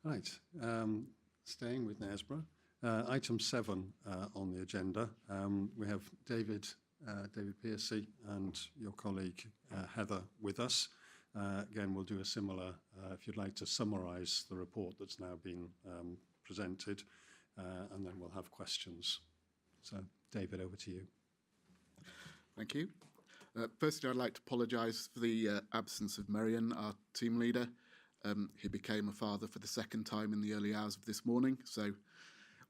Right, staying with Knaresborough. Item 7 on the agenda, we have David Piercy and your colleague Heather with us. Again, we'll do a similar, if you'd like to summarise the report that's now been presented, and then we'll have questions. So, David, over to you. Thank you. Firstly, I'd like to apologise for the absence of Marion, our team leader. He became a father for the second time in the early hours of this morning, so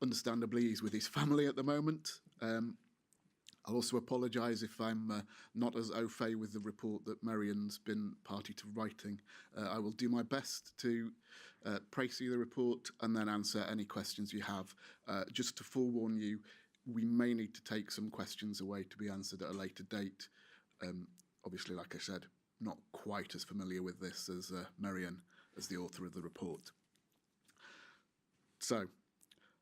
understandably he's with his family at the moment. I'll also apologise if I'm not as au fait with the report that Marion's been party to writing. I will do my best to précis the report and then answer any questions you have. Just to forewarn you, we may need to take some questions away to be answered at a later date. Obviously, like I said, not quite as familiar with this as Marion, as the author of the report. So,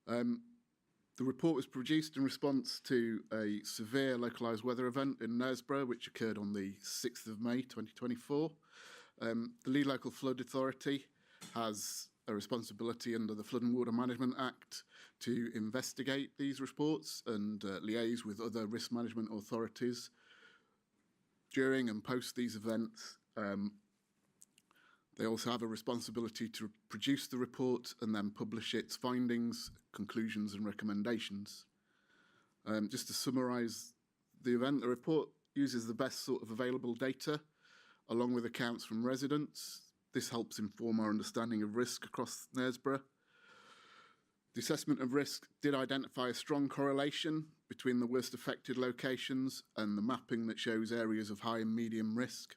the report was produced in response to a severe localised weather event in Knaresborough, which occurred on the 6th of May 2024. The Lead Local Flood Authority has a responsibility under the Flood and Water Management Act to investigate these reports and liaise with other risk management authorities during and post these events. They also have a responsibility to produce the report and then publish its findings, conclusions and recommendations. Just to summarise the event, the report uses the best sort of available data along with accounts from residents. This helps inform our understanding of risk across Knaresborough. The assessment of risk did identify a strong correlation between the worst affected locations and the mapping that shows areas of high and medium risk.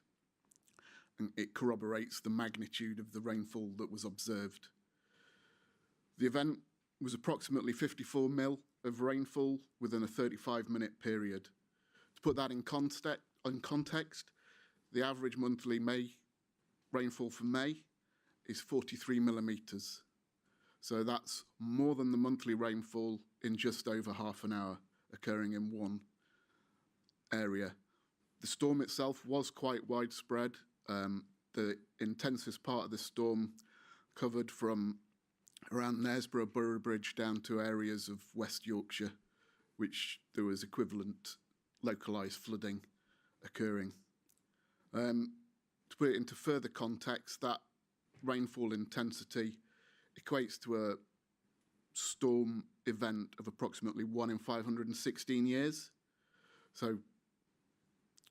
And it corroborates the magnitude of the rainfall that was observed. The event was approximately 54 mil of rainfall within a 35-minute period. To put that in context, the average monthly rainfall for May is 43 millimetres. So that's more than the monthly rainfall in just over half an hour occurring in one area. The storm itself was quite widespread. The intensest part of the storm covered from around Knaresborough Borough Bridge down to areas of West Yorkshire, which there was equivalent localised flooding occurring. To put it into further context, that rainfall intensity equates to a storm event of approximately 1 in 516 years. So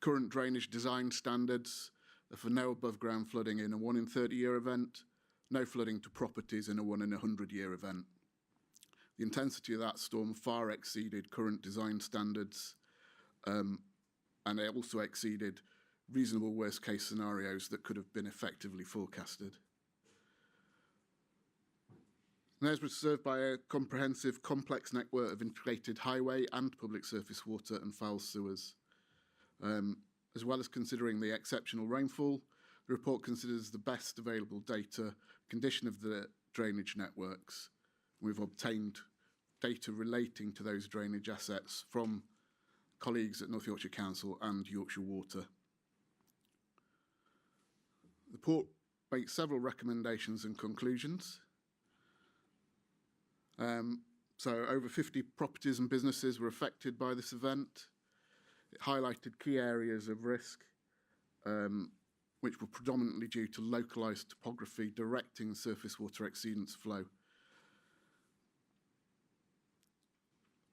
current drainage design standards are for no above ground flooding in a 1 in 30-year event, no flooding to properties in a 1 in 100-year event. The intensity of that storm far exceeded current design standards, and it also exceeded reasonable worst case scenarios that could have been effectively forecasted. Knaresborough is served by a comprehensive, complex network of integrated highway and public surface water and foul sewers. As well as considering the exceptional rainfall, the report considers the best available data, condition of the drainage networks. We've obtained data relating to those drainage assets from colleagues at North Yorkshire Council and Yorkshire Water. The report makes several recommendations and conclusions. So over 50 properties and businesses were affected by this event. It highlighted key areas of risk, which were predominantly due to localised topography directing surface water exceedance flow.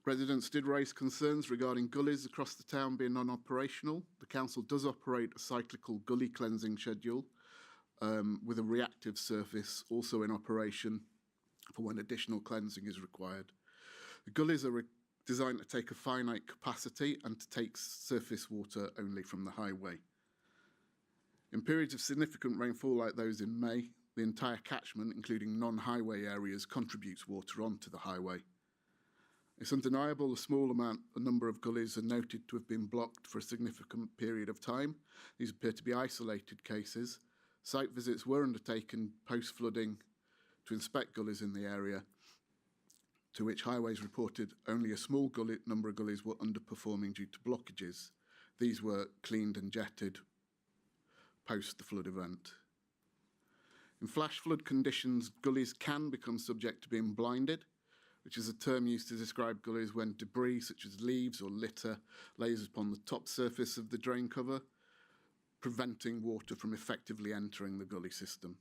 Residents did raise concerns regarding gullies across the town being non-operational. The council does operate a cyclical gully cleansing schedule with a reactive surface also in operation for when additional cleansing is required. The gullies are designed to take a finite capacity and to take surface water only from the highway. In periods of significant rainfall like those in May, the entire catchment, including non-highway areas, contributes water onto the highway. It's undeniable a number of gullies are noted to have been blocked for a significant period of time. These appear to be isolated cases. Site visits were undertaken post-flooding to inspect gullies in the area, to which highways reported only a small number of gullies were underperforming due to blockages. These were cleaned and jetted post the flood event. In flash flood conditions, gullies can become subject to being blinded, which is a term used to describe gullies when debris such as leaves or litter lays upon the top surface of the drain cover, preventing water from effectively entering the gully system.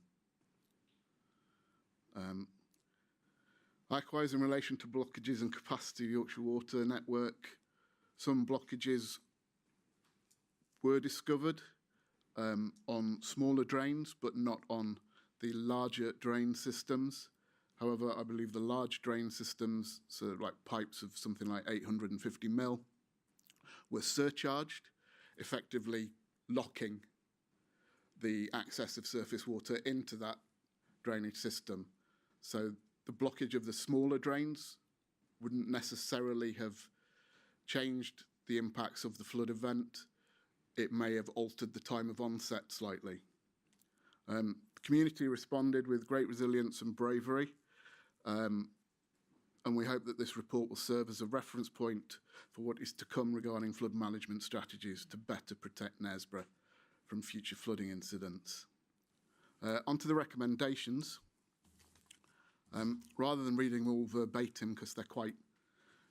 Likewise, in relation to blockages and capacity of Yorkshire Water network, some blockages were discovered on smaller drains, but not on the larger drain systems. However, I believe the large drain systems, so like pipes of something like 850 mil, were surcharged, effectively locking the access of surface water into that drainage system. So the blockage of the smaller drains wouldn't necessarily have changed the impacts of the flood event. It may have altered the time of onset slightly. The community responded with great resilience and bravery, and we hope that this report will serve as a reference point for what is to come regarding flood management strategies to better protect Knaresborough from future flooding incidents. Onto the recommendations. Rather than reading them all verbatim because they're quite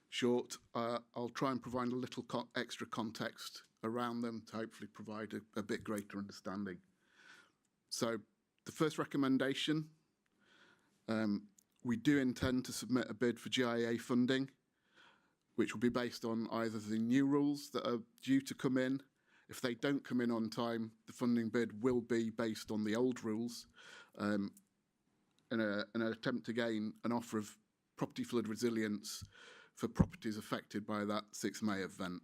short, I'll try and provide a little extra context around them to hopefully provide a bit greater understanding. So the first recommendation, we do intend to submit a bid for GIA funding, which will be based on either the new rules that are due to come in. If they don't come in on time, the funding bid will be based on the old rules, in an attempt to gain an offer of property flood resilience for properties affected by that 6 May event.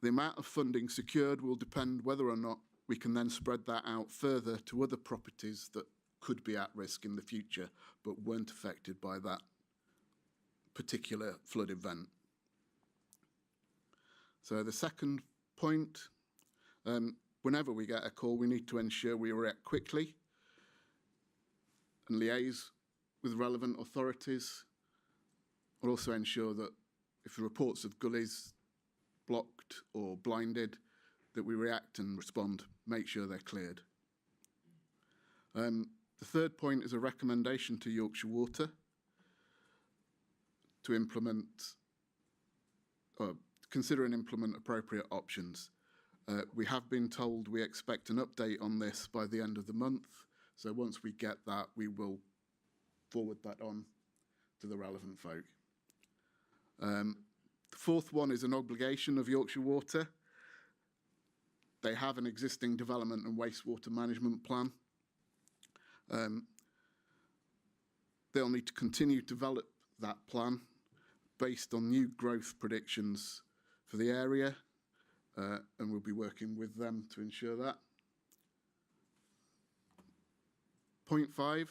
The amount of funding secured will depend whether or not we can then spread that out further to other properties that could be at risk in the future but weren't affected by that particular flood event. So the second point, whenever we get a call, we need to ensure we react quickly and liaise with relevant authorities. We'll also ensure that if the reports of gullies blocked or blinded, that we react and respond, make sure they're cleared. The third point is a recommendation to Yorkshire Water to implement, consider and implement appropriate options. We have been told we expect an update on this by the end of the month. So once we get that, we will forward that on to the relevant folk. The fourth one is an obligation of Yorkshire Water. They have an existing development and wastewater management plan. They'll need to continue to develop that plan based on new growth predictions for the area, and we'll be working with them to ensure that. Point 5,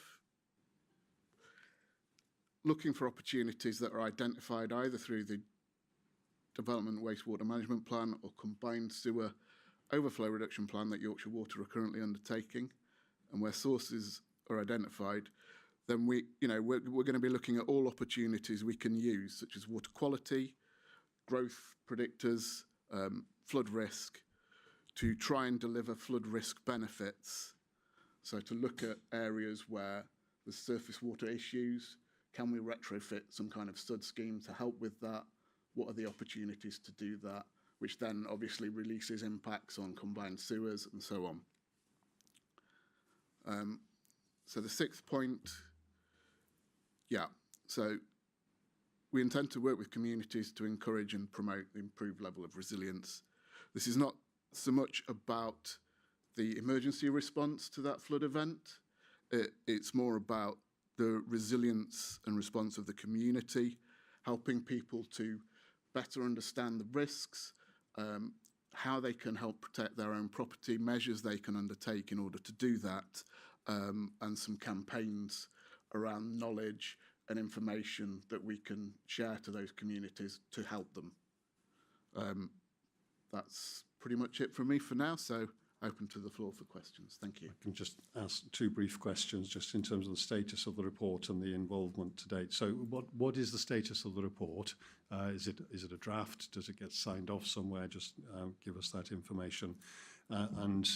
looking for opportunities that are identified either through the Development Wastewater Management Plan or Combined Sewer Overflow Reduction Plan that Yorkshire Water are currently undertaking, and where sources are identified, then we're going to be looking at all opportunities we can use, such as water quality, growth predictors, flood risk, to try and deliver flood risk benefits. So to look at areas where there's surface water issues, can we retrofit some kind of stud scheme to help with that? What are the opportunities to do that? Which then obviously releases impacts on combined sewers and so on. So the sixth point, so we intend to work with communities to encourage and promote the improved level of resilience. This is not so much about the emergency response to that flood event. It's more about the resilience and response of the community, helping people to better understand the risks, how they can help protect their own property, measures they can undertake in order to do that, and some campaigns around knowledge and information that we can share to those communities to help them. That's pretty much it from me for now, so open to the floor for questions. Thank you. I can just ask two brief questions just in terms of the status of the report and the involvement to date. So what is the status of the report? Is it a draft? Does it get signed off somewhere? Just give us that information. And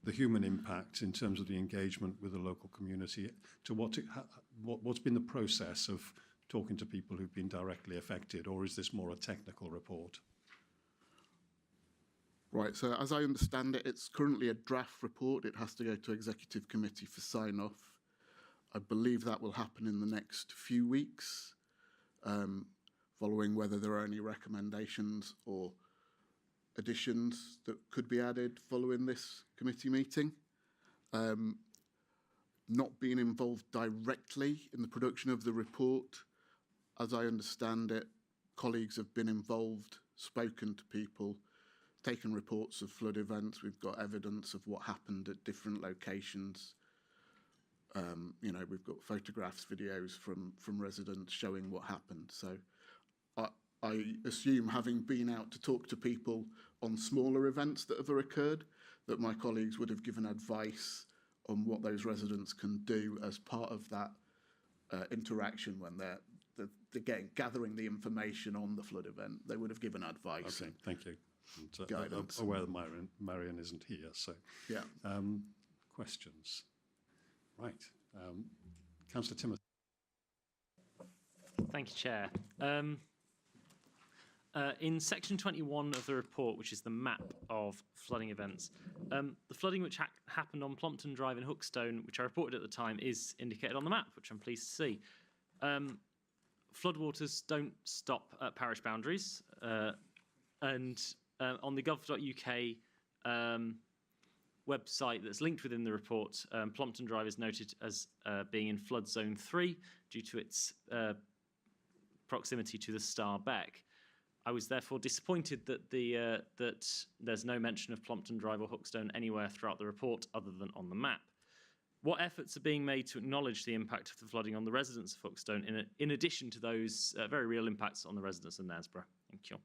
the human impact in terms of the engagement with the local community, to what's been the process of talking to people who've been directly affected, or is this more a technical report? Right, so as I understand it, it's currently a draft report. It has to go to Executive Committee for sign-off. I believe that will happen in the next few weeks, following whether there are any recommendations or additions that could be added following this committee meeting. Not being involved directly in the production of the report, as I understand it, colleagues have been involved, spoken to people, taken reports of flood events. We've got evidence of what happened at different locations. We've got photographs, videos from residents showing what happened. So I assume, having been out to talk to people on smaller events that have occurred, that my colleagues would have given advice on what those residents can do as part of that interaction when they're gathering the information on the flood event. They would have given advice. Okay, thank you. And, guidance. I'm aware that Marion isn't here, so yeah. Questions? Right, Councillor Timothy. Thank you, Chair. In section 21 of the report, which is the map of flooding events, the flooding which happened on Plumpton Drive in Hookstone, which I reported at the time, is indicated on the map, which I'm pleased to see. Floodwaters don't stop at parish boundaries, and on the gov.uk website that's linked within the report, Plumpton Drive is noted as being in flood zone 3 due to its proximity to the Star Beck. I was therefore disappointed that that there's no mention of Plumpton Drive or Hookstone anywhere throughout the report other than on the map. What efforts are being made to acknowledge the impact of the flooding on the residents of Hookstone in addition to those very real impacts on the residents of Knaresborough? Thank you.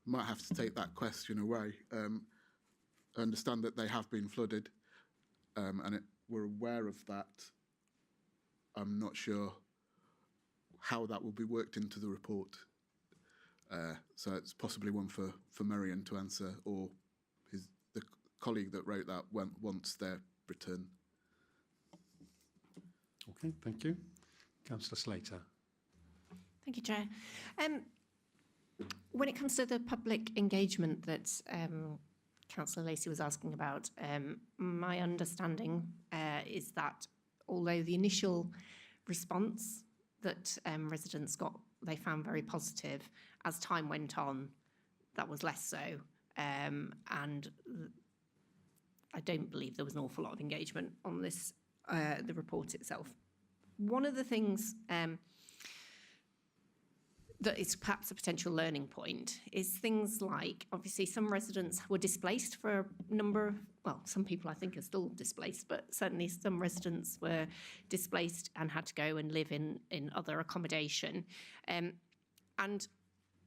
Might have to take that question away. I understand that they have been flooded, and we're aware of that. I'm not sure how that will be worked into the report. So it's possibly one for Marion to answer, or the colleague that wrote that once their return. Okay, thank you. Councillor Slater. Thank you, Chair. When it comes to the public engagement that Councillor Lacey was asking about, my understanding is that although the initial response that residents got, they found very positive, as time went on, that was less so. And I don't believe there was an awful lot of engagement on this, the report itself. One of the things that is perhaps a potential learning point is things like, obviously, some residents were displaced for a number of, well, some people I think are still displaced, but certainly some residents were displaced and had to go and live in other accommodation. And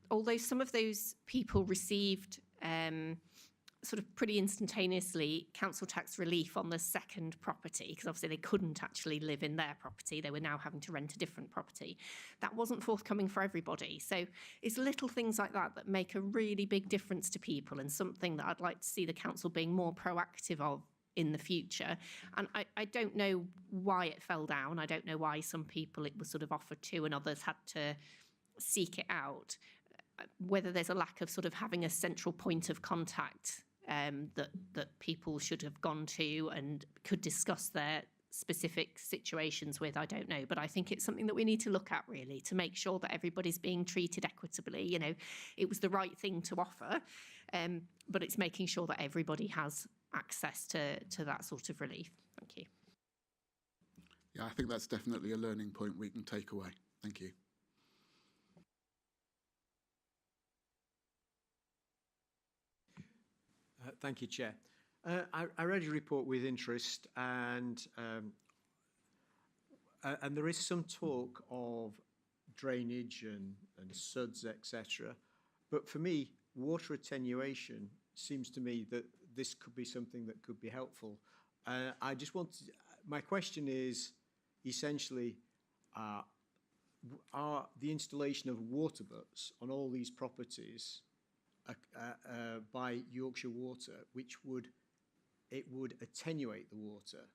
although some of those people received sort of pretty instantaneously council tax relief on the second property, because obviously they couldn't actually live in their property, they were now having to rent a different property. That wasn't forthcoming for everybody. So it's little things like that that make a really big difference to people, and something that I'd like to see the council being more proactive of in the future. And I don't know why it fell down. I don't know why some people it was sort of offered to and others had to seek it out. Whether there's a lack of sort of having a central point of contact that people should have gone to and could discuss their specific situations with, I don't know. But I think it's something that we need to look at, really, to make sure that everybody's being treated equitably. You know, it was the right thing to offer, but it's making sure that everybody has access to that sort of relief. Thank you. Yeah, I think that's definitely a learning point we can take away. Thank you. Thank you, Chair. I read your report with interest, and there is some talk of drainage and suds, etc. But for me, water attenuation seems to me that this could be something that could be helpful. I just want to, my question is essentially, are the installation of water butts on all these properties by Yorkshire Water, which would attenuate the water,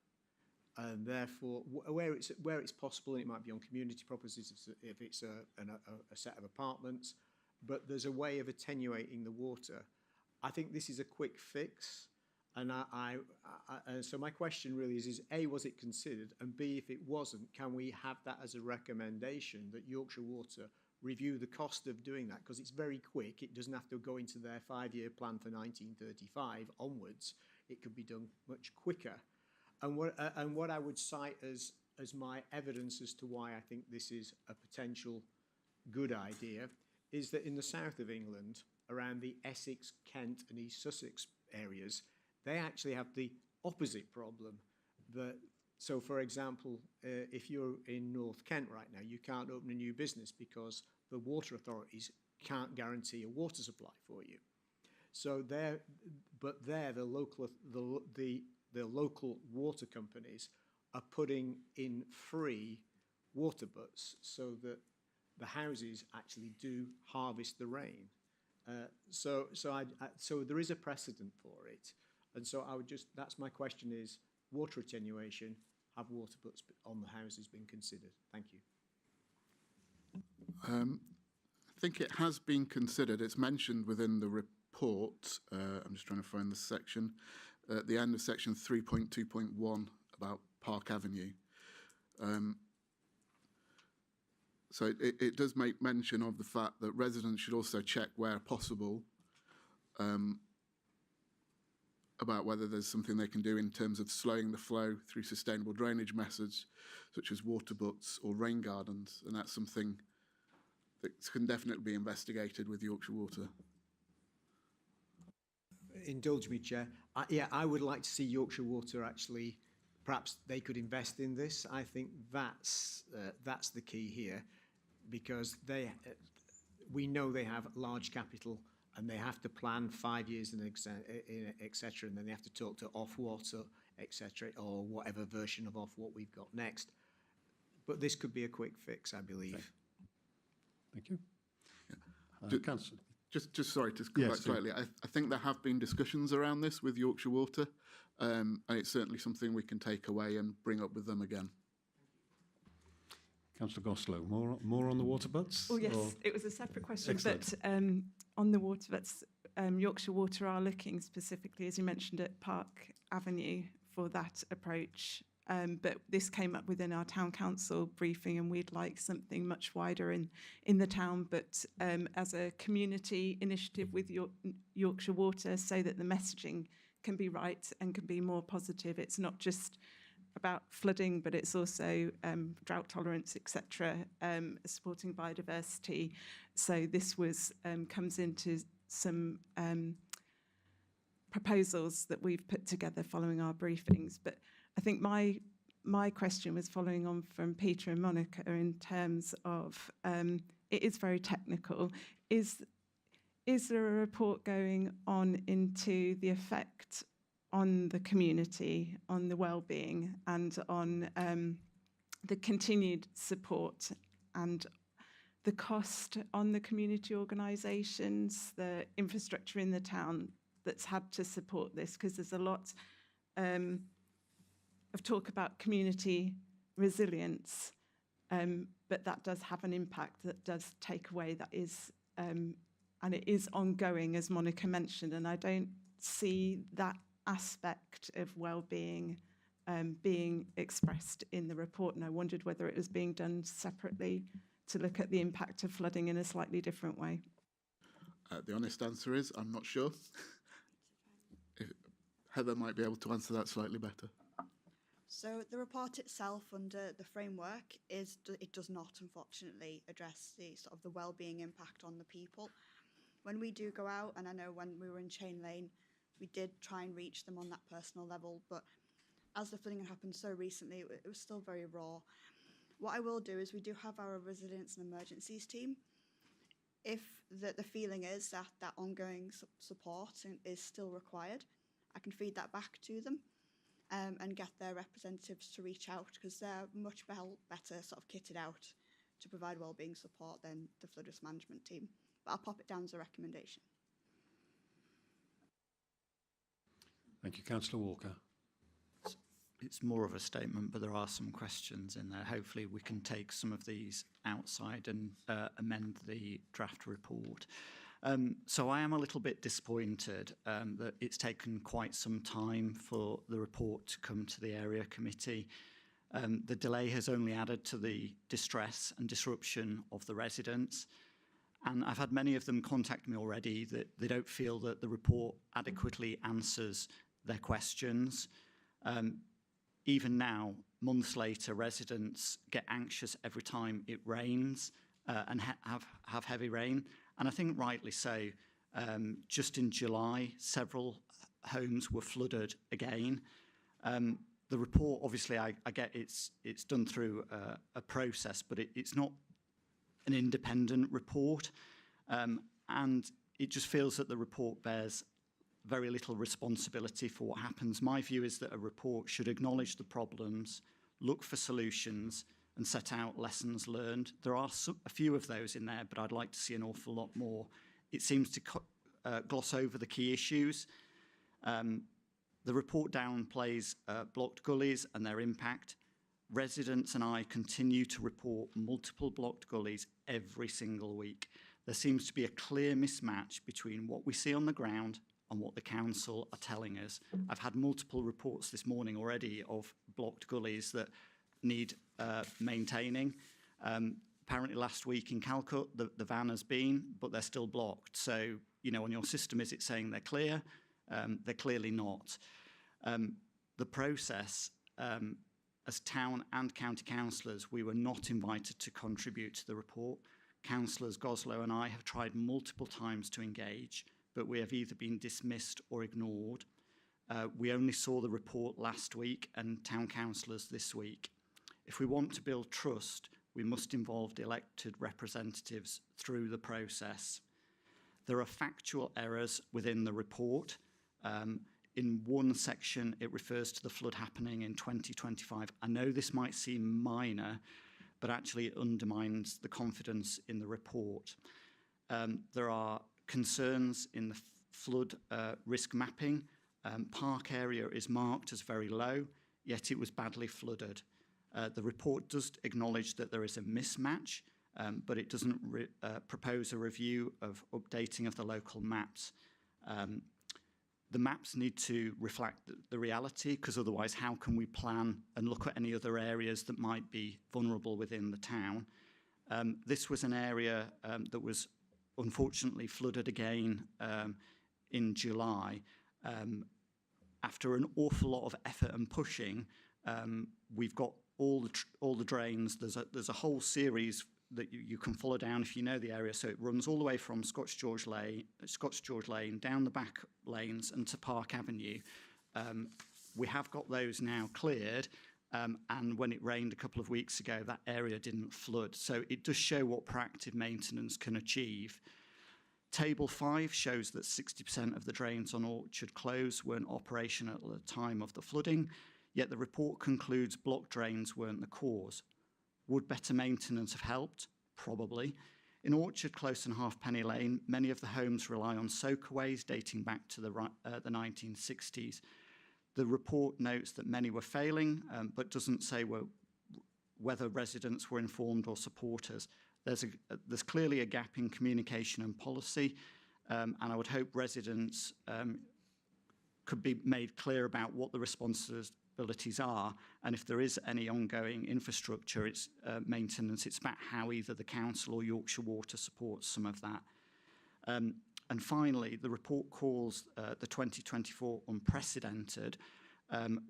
and therefore where it's possible, and it might be on community properties if it's a set of apartments, but there's a way of attenuating the water. I think this is a quick fix, and so my question really is A, was it considered, and B, if it wasn't, can we have that as a recommendation that Yorkshire Water review the cost of doing that, because it's very quick. It doesn't have to go into their 5-year plan for 1935 onwards. It could be done much quicker. And what I would cite as my evidence as to why I think this is a potential good idea is that in the south of England, around the Essex, Kent and East Sussex areas, they actually have the opposite problem. So, for example, if you're in North Kent right now, you can't open a new business because the water authorities can't guarantee a water supply for you. So the local water companies are putting in free water butts so that the houses actually do harvest the rain. So there is a precedent for it, and so that's my question is, water attenuation, have water butts on the houses been considered? Thank you. I think it has been considered. It's mentioned within the report. I'm just trying to find the section. At the end of section 3.2.1 about Park Avenue. So it does make mention of the fact that residents should also check where possible about whether there's something they can do in terms of slowing the flow through sustainable drainage methods, such as water butts or rain gardens, and that's something that can definitely be investigated with Yorkshire Water. Indulge me, Chair. I would like to see Yorkshire Water actually, perhaps they could invest in this. I think that's the key here, because we know they have large capital and they have to plan 5 years and etc. And then they have to talk to Ofwat, etc., or whatever version of Ofwat we've got next. But this could be a quick fix, I believe. Okay. Thank you. Yeah. Councillor. Just sorry to come back slightly. I think there have been discussions around this with Yorkshire Water, and it's certainly something we can take away and bring up with them again. Councillor Goslow, more on the water butts? Oh yes, or? It was a separate question, Excellent. but on the water butts, Yorkshire Water are looking specifically, as you mentioned, at Park Avenue for that approach. But this came up within our town council briefing, and we'd like something much wider in the town, but as a community initiative with Yorkshire Water, so that the messaging can be right and can be more positive. It's not just about flooding, but it's also drought tolerance, etc., supporting biodiversity. So this comes into some proposals that we've put together following our briefings. But I think my question was following on from Peter and Monica in terms of it is very technical. Is there a report going on into the effect on the community, on the well-being, and on the continued support and the cost on the community organisations, the infrastructure in the town that's had to support this? Because there's a lot of talk about community resilience, but that does have an impact that does take away, that is, and it is ongoing, as Monica mentioned, and I don't see that aspect of well-being being expressed in the report, and I wondered whether it was being done separately to look at the impact of flooding in a slightly different way. The honest answer is I'm not sure. Heather might be able to answer that slightly better. So the report itself under the framework it does not, unfortunately, address the sort of the well-being impact on the people. When we do go out, and I know when we were in Chain Lane, we did try and reach them on that personal level, but as the flooding had happened so recently, it was still very raw. What I will do is we do have our resilience and emergencies team. If the feeling is that that ongoing support is still required, I can feed that back to them and get their representatives to reach out, because they're much better sort of kitted out to provide wellbeing support than the flood risk management team. But I'll pop it down as a recommendation. Thank you. Councillor Walker. It's more of a statement, but there are some questions in there. Hopefully we can take some of these outside and amend the draft report. So I am a little bit disappointed that it's taken quite some time for the report to come to the area committee. The delay has only added to the distress and disruption of the residents. And I've had many of them contact me already that they don't feel that the report adequately answers their questions. Even now, months later, residents get anxious every time it rains and have heavy rain. And I think rightly so. Just in July, several homes were flooded again. The report, obviously, I get it's done through a process, but it's not an independent report. And it just feels that the report bears very little responsibility for what happens. My view is that a report should acknowledge the problems, look for solutions, and set out lessons learned. There are a few of those in there, but I'd like to see an awful lot more. It seems to gloss over the key issues. The report downplays blocked gullies and their impact. Residents and I continue to report multiple blocked gullies every single week. There seems to be a clear mismatch between what we see on the ground and what the council are telling us. I've had multiple reports this morning already of blocked gullies that need maintaining. Apparently last week in Calcut, the van has been, but they're still blocked. So, you know, on your system, is it saying they're clear? They're clearly not. The process, as town and county councillors, we were not invited to contribute to the report. Councillors Goslow and I have tried multiple times to engage, but we have either been dismissed or ignored. We only saw the report last week and town councillors this week. If we want to build trust, we must involve the elected representatives through the process. There are factual errors within the report. In one section, it refers to the flood happening in 2025. I know this might seem minor, but actually it undermines the confidence in the report. There are concerns in the flood risk mapping. Park area is marked as very low, yet it was badly flooded. The report does acknowledge that there is a mismatch, but it doesn't propose a review of updating of the local maps. The maps need to reflect the reality, because otherwise how can we plan and look at any other areas that might be vulnerable within the town? This was an area that was unfortunately flooded again in July. after an awful lot of effort and pushing, we've got all the drains. There's a whole series that you can follow down if you know the area. So it runs all the way from Scotch George Lane down the back lanes and to Park Avenue. We have got those now cleared, and when it rained a couple of weeks ago, that area didn't flood. So it does show what proactive maintenance can achieve. Table 5 shows that 60% of the drains on Orchard Close weren't operational at the time of the flooding, yet the report concludes blocked drains weren't the cause. Would better maintenance have helped? Probably. In Orchard Close and Halfpenny Lane, many of the homes rely on soakaways dating back to the 1960s. The report notes that many were failing, but doesn't say whether residents were informed or supporters. There's clearly a gap in communication and policy, and I would hope residents could be made clear about what the responsibilities are, and if there is any ongoing infrastructure maintenance, it's about how either the council or Yorkshire Water supports some of that. And finally, the report calls the 2024 unprecedented.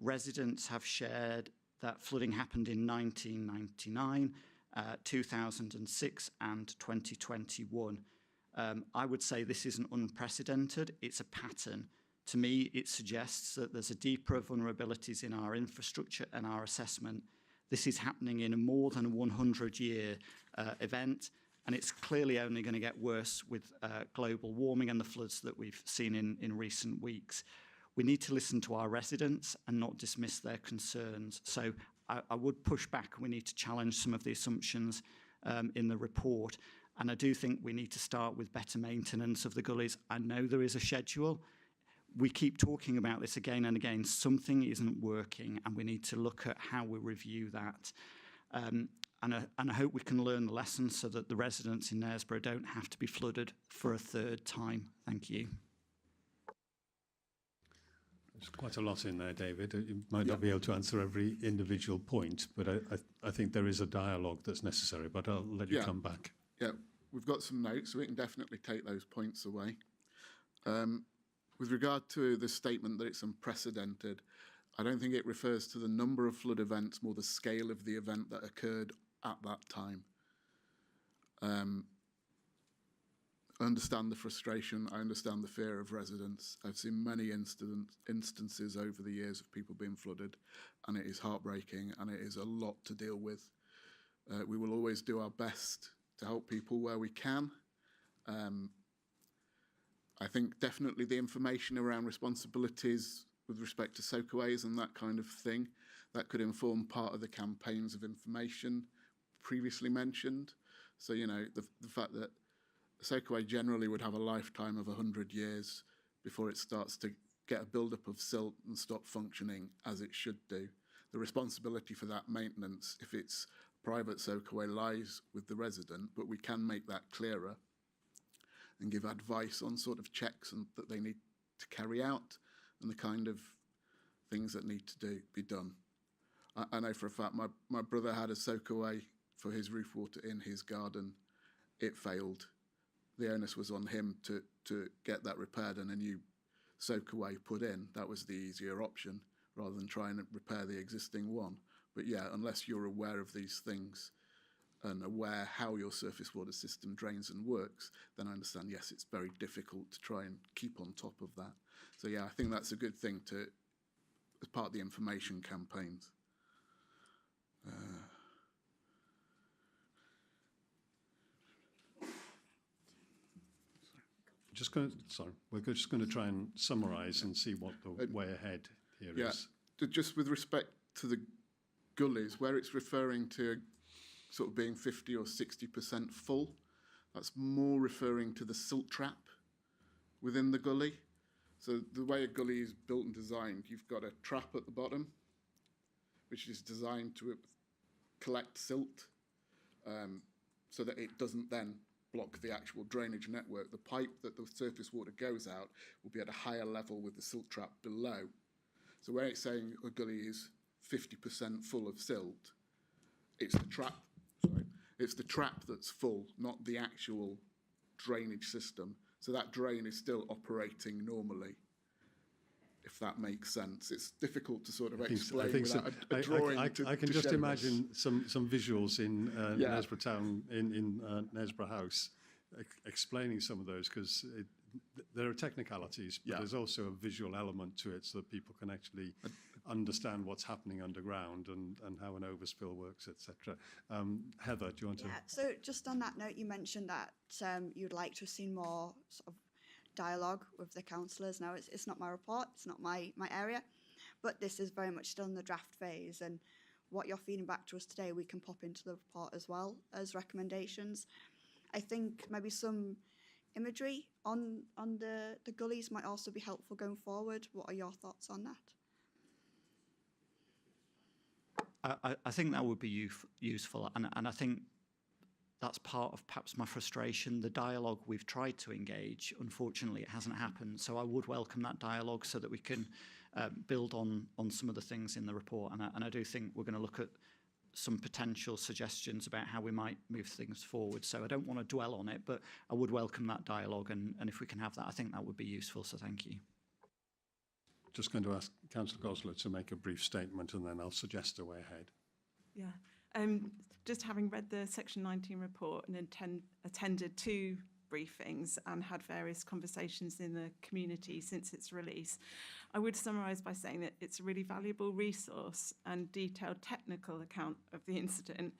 Residents have shared that flooding happened in 1999, 2006 and 2021. I would say this isn't unprecedented, it's a pattern. To me, it suggests that there's a deeper vulnerabilities in our infrastructure and our assessment. This is happening in a more than 100-year event, and it's clearly only going to get worse with global warming and the floods that we've seen in recent weeks. We need to listen to our residents and not dismiss their concerns. So I would push back. We need to challenge some of the assumptions in the report. And I do think we need to start with better maintenance of the gullies. I know there is a schedule. We keep talking about this again and again. Something isn't working, and we need to look at how we review that. And I hope we can learn the lessons so that the residents in Knaresborough don't have to be flooded for a third time. Thank you. There's quite a lot in there, David. You might not be able to answer every individual point, but I think there is a dialogue that's necessary, but I'll let you come back. Yeah, we've got some notes, so we can definitely take those points away. With regard to the statement that it's unprecedented, I don't think it refers to the number of flood events, more the scale of the event that occurred at that time. I understand the frustration, I understand the fear of residents. I've seen many instances over the years of people being flooded, and it is heartbreaking and it is a lot to deal with. We will always do our best to help people where we can. I think definitely the information around responsibilities with respect to soakaways and that kind of thing, that could inform part of the campaigns of information previously mentioned. So, you know, the fact that a soakaway generally would have a lifetime of 100 years before it starts to get a build-up of silt and stop functioning as it should do. The responsibility for that maintenance, if it's private soakaway, lies with the resident, but we can make that clearer and give advice on sort of checks and that they need to carry out and the kind of things that need to be done. I know for a fact my brother had a soakaway for his roof water in his garden. It failed. The onus was on him to get that repaired and a new soakaway put in. That was the easier option rather than trying to repair the existing one. But yeah, unless you're aware of these things and aware how your surface water system drains and works, then I understand, yes, it's very difficult to try and keep on top of that. So yeah, I think that's a good thing to, as part of the information campaigns. We're just going to try and summarise and see what the way ahead here is. Just with respect to the gullies, where it's referring to sort of being 50 or 60% full, that's more referring to the silt trap within the gully. So the way a gully is built and designed, you've got a trap at the bottom, which is designed to collect silt so that it doesn't then block the actual drainage network. The pipe that the surface water goes out will be at a higher level with the silt trap below. So where it's saying a gully is 50% full of silt, it's the trap. It's the trap that's full, not the actual drainage system. So that drain is still operating normally. if that makes sense. It's difficult to sort of I explain think so. without a drawing. I to can to just show imagine some visuals in Yeah. Knaresborough Town, in Knaresborough House, explaining some of those, because there are technicalities, but Yeah. there's also a visual element to it, so that people can actually understand what's happening underground and how an overspill works, etc. Heather, do you want to? Yeah, so just on that note, you mentioned that you'd like to have seen more sort of dialogue with the councillors. Now, it's not my report, it's not my area, but this is very much still in the draft phase, and what you're feeding back to us today, we can pop into the report as well as recommendations. I think maybe some imagery on the gullies might also be helpful going forward. What are your thoughts on that? I think that would be useful, and I think that's part of perhaps my frustration. The dialogue we've tried to engage, unfortunately, it hasn't happened. So I would welcome that dialogue so that we can build on some of the things in the report. And I do think we're going to look at some potential suggestions about how we might move things forward. So I don't want to dwell on it, but I would welcome that dialogue. And if we can have that, I think that would be useful. So thank you. Just going to ask Councillor Gosler to make a brief statement, and then I'll suggest a way ahead. Yeah. Just having read the Section 19 report and attended 2 briefings and had various conversations in the community since its release, I would summarise by saying that it's a really valuable resource and detailed technical account of the incident.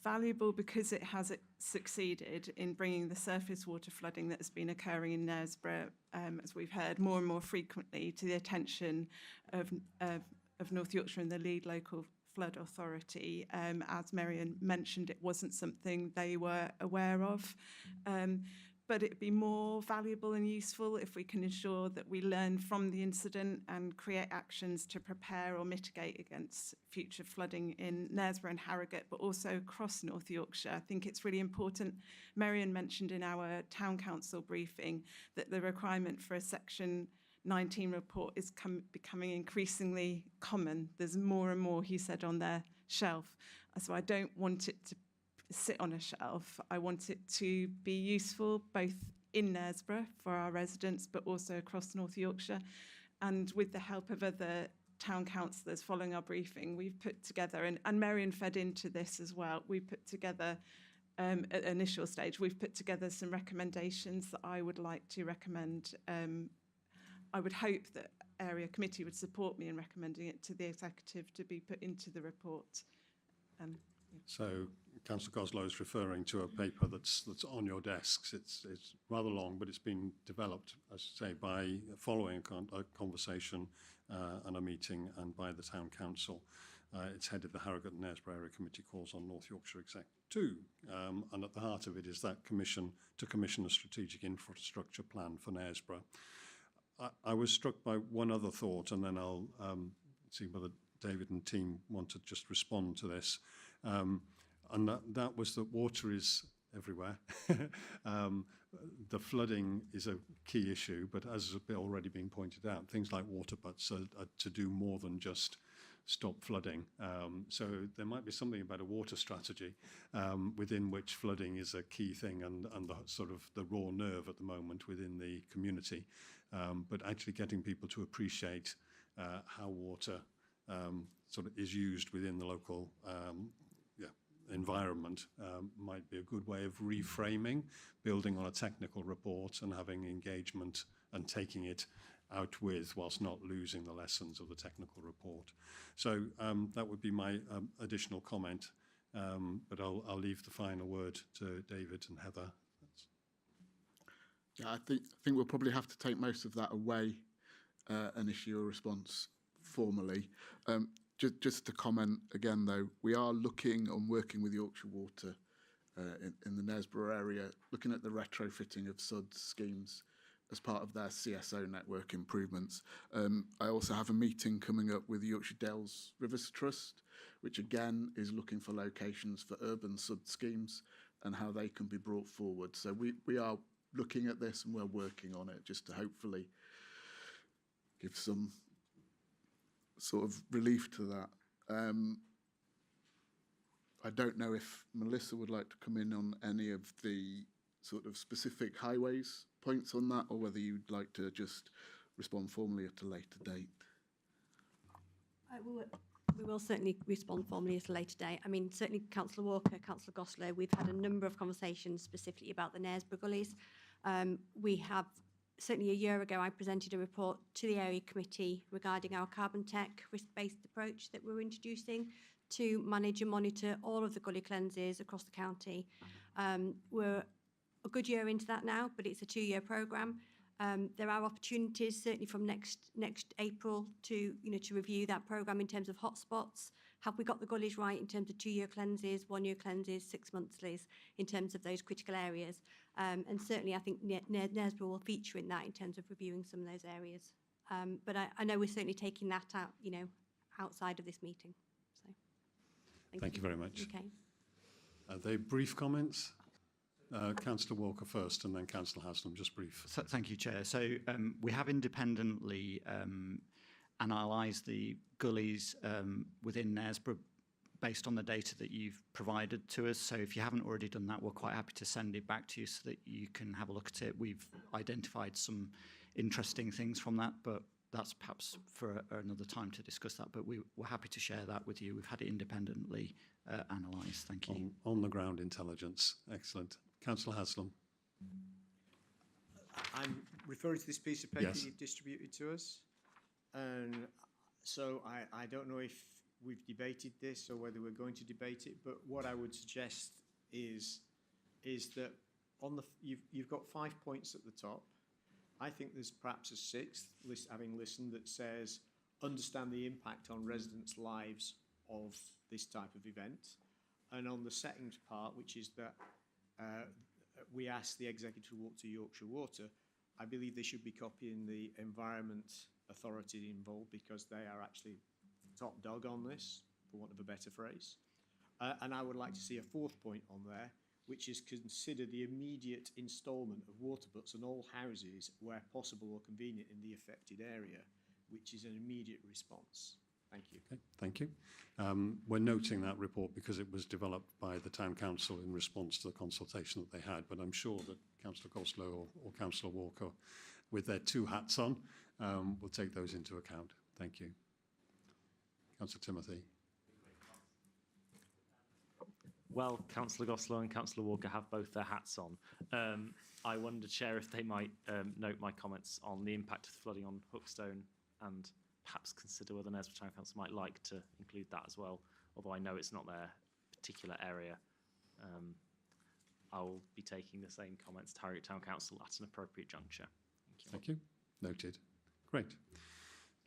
Valuable because it has succeeded in bringing the surface water flooding that has been occurring in Knaresborough, as we've heard, more and more frequently to the attention of North Yorkshire and the lead local flood authority. As Marion mentioned, it wasn't something they were aware of. But it'd be more valuable and useful if we can ensure that we learn from the incident and create actions to prepare or mitigate against future flooding in Knaresborough and Harrogate, but also across North Yorkshire. I think it's really important. Marion mentioned in our town council briefing that the requirement for a Section 19 report is becoming increasingly common. There's more and more, he said, on their shelf. So I don't want it to sit on a shelf. I want it to be useful both in Knaresborough for our residents, but also across North Yorkshire. And with the help of other town councillors following our briefing, we've put together, and Marion fed into this as well, we put together, at initial stage, we've put together some recommendations that I would like to recommend. I would hope that area committee would support me in recommending it to the executive to be put into the report. So Councillor Goslow is referring to a paper that's on your desks. It's rather long, but it's been developed, as I say, by following a conversation and a meeting, and by the Town Council. It's headed the Harrogate and Knaresborough Area Committee Calls on North Yorkshire Exec 2. And at the heart of it is that commission a strategic infrastructure plan for Knaresborough. I was struck by one other thought, and then I'll see whether David and team want to just respond to this. And that was that water is everywhere. The flooding is a key issue, but as has already been pointed out, things like water butts are to do more than just stop flooding. So there might be something about a water strategy within which flooding is a key thing, and the sort of the raw nerve at the moment within the community. But actually getting people to appreciate how water sort of is used within the local environment might be a good way of reframing, building on a technical report and having engagement and taking it out with, whilst not losing the lessons of the technical report. So that would be my additional comment, but I'll leave the final word to David and Heather. Yeah, I think we'll probably have to take most of that away and issue a response formally. Just to comment again, though, we are looking and working with Yorkshire Water in the Knaresborough area, looking at the retrofitting of SUD schemes as part of their CSO network improvements. I also have a meeting coming up with the Yorkshire Dales Rivers Trust, which again is looking for locations for urban SUD schemes and how they can be brought forward. So we are looking at this and we're working on it just to hopefully give some sort of relief to that. I don't know if Melissa would like to come in on any of the sort of specific highways points on that, or whether you'd like to just respond formally at a later date. We will certainly respond formally at a later date. I mean, certainly Councillor Walker, Councillor Gosler, we've had a number of conversations specifically about the Knaresborough gullies. We have, certainly a year ago, I presented a report to the area committee regarding our carbon tech risk-based approach that we're introducing to manage and monitor all of the gully cleanses across the county. We're a good year into that now, but it's a 2-year programme. There are opportunities certainly from next April to review that programme in terms of hotspots. Have we got the gullies right in terms of 2-year cleanses, 1-year cleanses, 6 monthlies in terms of those critical areas? And certainly I think Knaresborough will feature in that in terms of reviewing some of those areas. But I know we're certainly taking that out, outside of this meeting. So thank you very much. Okay. Are they brief comments? Councillor Walker first, and then Councillor Haslam, just brief. Thank you, Chair. So we have independently analysed the gullies within Knaresborough based on the data that you've provided to us. So if you haven't already done that, we're quite happy to send it back to you so that you can have a look at it. We've identified some interesting things from that, but that's perhaps for another time to discuss that. But we're happy to share that with you. We've had it independently analysed. Thank you. On the ground intelligence. Excellent. Councillor Haslam. I'm referring to this piece of paper Yes. you've distributed to us. And so I don't know if we've debated this or whether we're going to debate it, but what I would suggest is that you've got 5 points at the top. I think there's perhaps a 6th, having listened, that says understand the impact on residents' lives of this type of event. And on the second part, which is that we asked the executive to walk to Yorkshire Water, I believe they should be copying the Environment Authority involved because they are actually top dog on this, for want of a better phrase. And I would like to see a 4th point on there, which is consider the immediate instalment of water butts on all houses where possible or convenient in the affected area, which is an immediate response. Thank you. Okay, thank you. We're noting that report because it was developed by the Town Council in response to the consultation that they had, but I'm sure that Councillor Gosler or Councillor Walker, with their 2 hats on, will take those into account. Thank you. Councillor Timothy. Well, Councillor Gosler and Councillor Walker have both their hats on. I wondered, Chair, if they might note my comments on the impact of flooding on Hookstone and perhaps consider whether Knaresborough Town Council might like to include that as well, although I know it's not their particular area. I'll be taking the same comments to Harrogate Town Council at an appropriate juncture. Thank you. Noted. Great.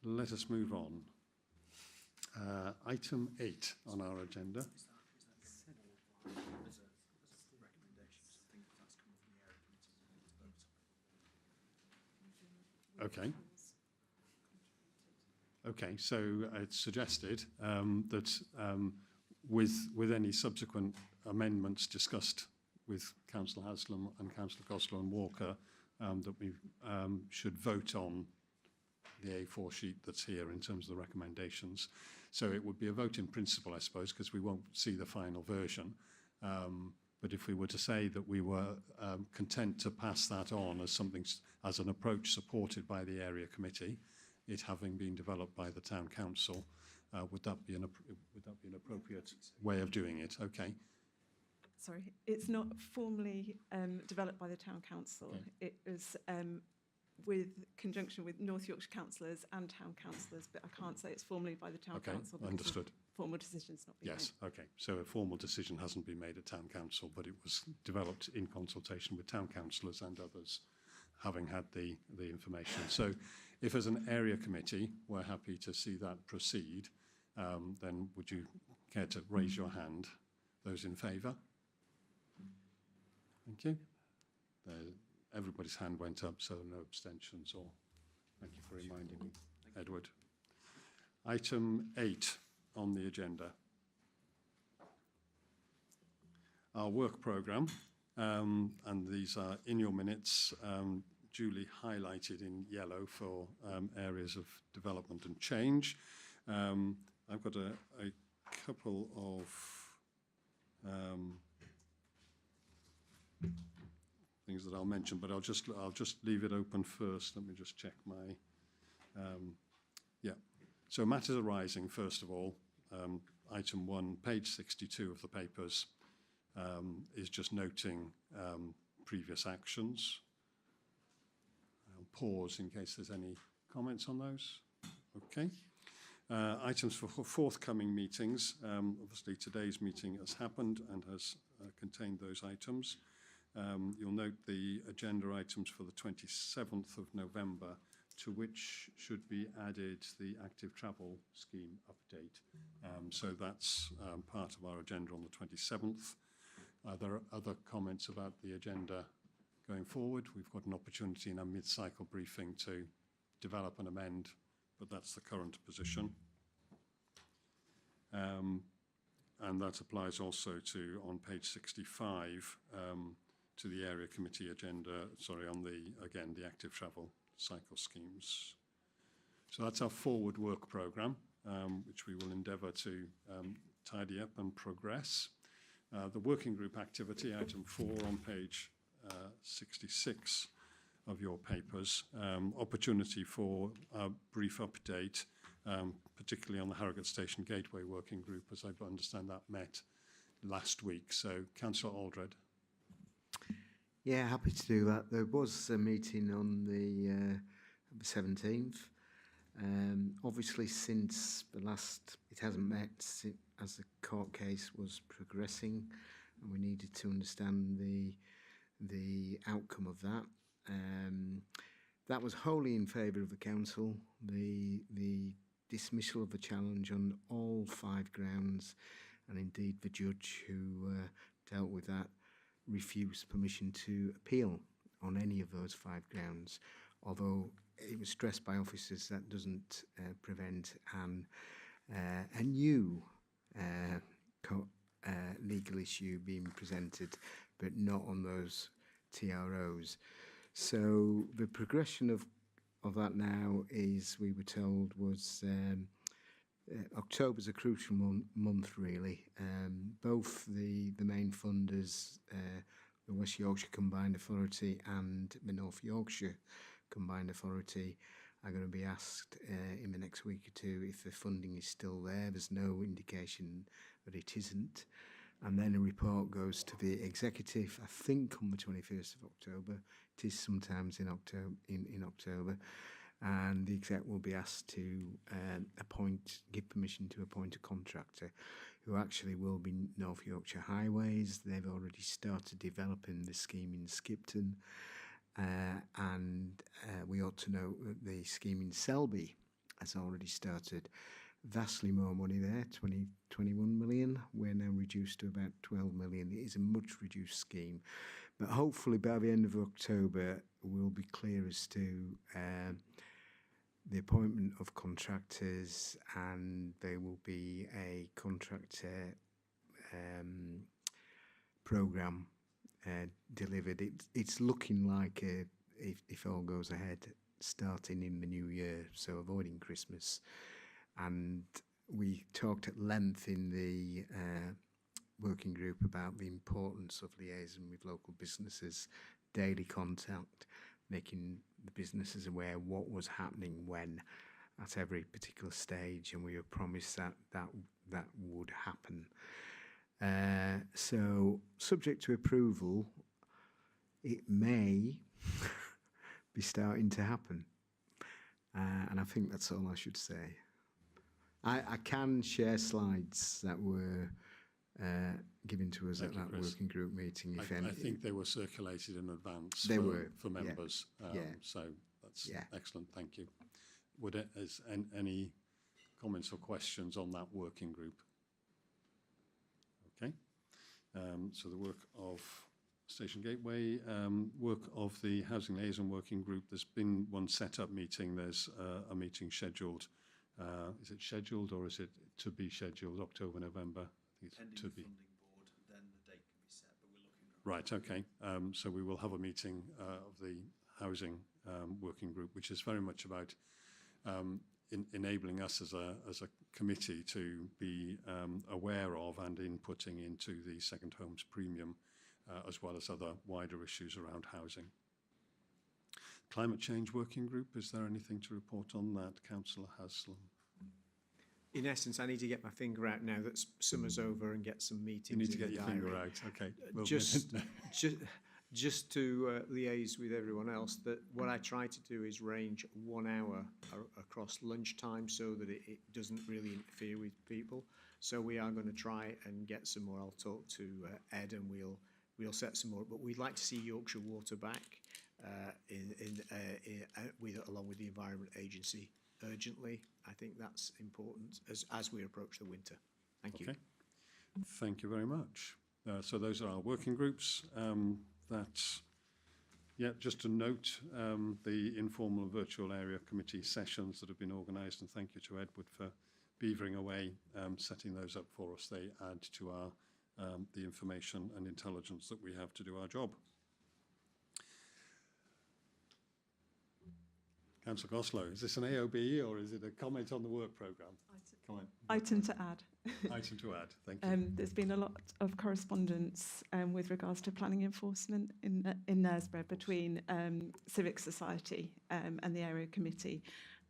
Let us move on. Item 8 on our agenda. Okay. Okay, so it's suggested that with any subsequent amendments discussed with Councillor Haslam and Councillor Gosler and Walker, that we should vote on the A4 sheet that's here in terms of the recommendations. So it would be a vote in principle, I suppose, because we won't see the final version. But if we were to say that we were content to pass that on as something, as an approach supported by the area committee, it having been developed by the town council, would that be an appropriate way of doing it? Okay. Sorry, it's not formally developed by the town council. Okay. It was with conjunction with North Yorkshire councillors and town councillors, but I can't say it's formally by the town council. because Understood. Formal decision's not been Yes, okay. So a formal decision hasn't been made at town council, but it was developed in consultation with town councillors and others, having had the information. So if as an area committee we're happy to see that proceed, then would you care to raise your hand? Those in favour? Thank you. Everybody's hand went up, so no abstentions. Or thank you for reminding me, Edward. Item 8 on the agenda. Our work programme, and these are in your minutes, duly highlighted in yellow for areas of development and change. I've got a couple of things that I'll mention, but I'll just leave it open first. Let me just check my Yeah. So matters arising, first of all, item 1, page 62 of the papers, is just noting previous actions. I'll pause in case there's any comments on those. Okay. Items for forthcoming meetings. Obviously, today's meeting has happened and has contained those items. You'll note the agenda items for the 27th of November, to which should be added the active travel scheme update. So that's part of our agenda on the 27th. There are other comments about the agenda going forward. We've got an opportunity in our mid-cycle briefing to develop and amend, but that's the current position. And that applies also to, on page 65, to the area committee agenda, on the active travel cycle schemes. So that's our forward work programme, which we will endeavour to tidy up and progress. The working group activity, item 4 on page 66 of your papers, opportunity for a brief update, particularly on the Harrogate Station Gateway Working Group, as I understand that met last week. So, Councillor Aldred. Yeah, happy to do that. There was a meeting on the 17th. Obviously, since the last, it hasn't met as the court case was progressing, and we needed to understand the outcome of that. That was wholly in favour of the council. The dismissal of the challenge on all 5 grounds, and indeed the judge who dealt with that refused permission to appeal on any of those 5 grounds, although it was stressed by officers that doesn't prevent a new legal issue being presented, but not on those TROs. So the progression of that now is, we were told, was October's a crucial month, really. Both the main funders, the West Yorkshire Combined Authority and the North Yorkshire Combined Authority, are going to be asked in the next week or 2 if the funding is still there. There's no indication that it isn't. And then a report goes to the executive, I think on the 21st of October. It is sometimes in October. And the exec will be asked to give permission to appoint a contractor, who actually will be North Yorkshire Highways. They've already started developing the scheme in Skipton. And we ought to know that the scheme in Selby has already started. Vastly more money there, 21 million. We're now reduced to about 12 million. It is a much reduced scheme. But hopefully by the end of October, we'll be clear as to the appointment of contractors, and there will be a contractor programme delivered. It's looking like, if all goes ahead, starting in the new year, so avoiding Christmas. And we talked at length in the working group about the importance of liaison with local businesses, daily contact, making the businesses aware what was happening when at every particular stage, and we were promised that would happen. So, subject to approval, it may be starting to happen. And I think that's all I should say. I can share slides that were given to us at that working group meeting. I think they were circulated in advance for members. Yeah. So that's excellent. Thank you. Is any comments or questions on that working group? Okay. So the work of Station Gateway, work of the Housing Liaison Working Group. There's been one set-up meeting. There's a meeting scheduled. Is it scheduled or is it to be scheduled? October, November? I think it's to be. Funding board, then the date can be set, but we're looking at. Right. Okay. So we will have a meeting of the Housing Working Group, which is very much about enabling us as a committee to be aware of and inputting into the second homes premium, as well as other wider issues around housing. Climate Change Working Group, is there anything to report on that? Councillor Haslam. In essence, I need to get my finger out now that summer's over and get some meetings. You need to in get the your diary. finger out, okay. Well, Just to liaise with everyone else, that what I try to do is range 1 hour across lunchtime so that it doesn't really interfere with people. So we are going to try and get some more. I'll talk to Ed and we'll set some more. But we'd like to see Yorkshire Water back along with the Environment Agency urgently. I think that's important as we approach the winter. Thank you. Okay. Thank you very much. So those are our working groups. Just to note the informal and virtual area committee sessions that have been organised, and thank you to Edward for beavering away, setting those up for us. They add to our the information and intelligence that we have to do our job. Councillor Goslow, is this an AOB or is it a comment on the work programme? Item to add. Item to add, thank you. There's been a lot of correspondence with regards to planning enforcement in Knaresborough between civic society and the area committee,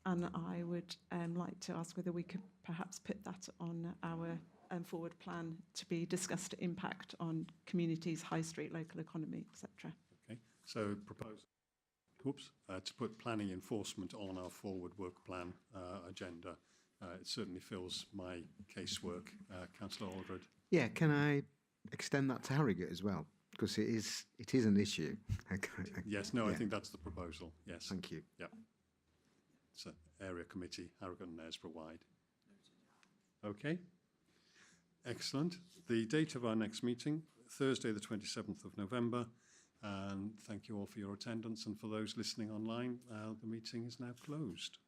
and I would like to ask whether we could perhaps put that on our forward plan to be discussed impact on communities, high street, local economy, etc. Okay, so propose. To put planning enforcement on our forward work plan agenda. It certainly fills my casework. Councillor Aldred. Yeah, can I extend that to Harrogate as well? Because it is an issue. Yes, no, I think that's the proposal. Yes. Thank you. Yeah. So area committee, Harrogate and Knaresborough wide. Okay. Excellent. The date of our next meeting, Thursday the 27th of November. And thank you all for your attendance, and for those listening online, the meeting is now closed.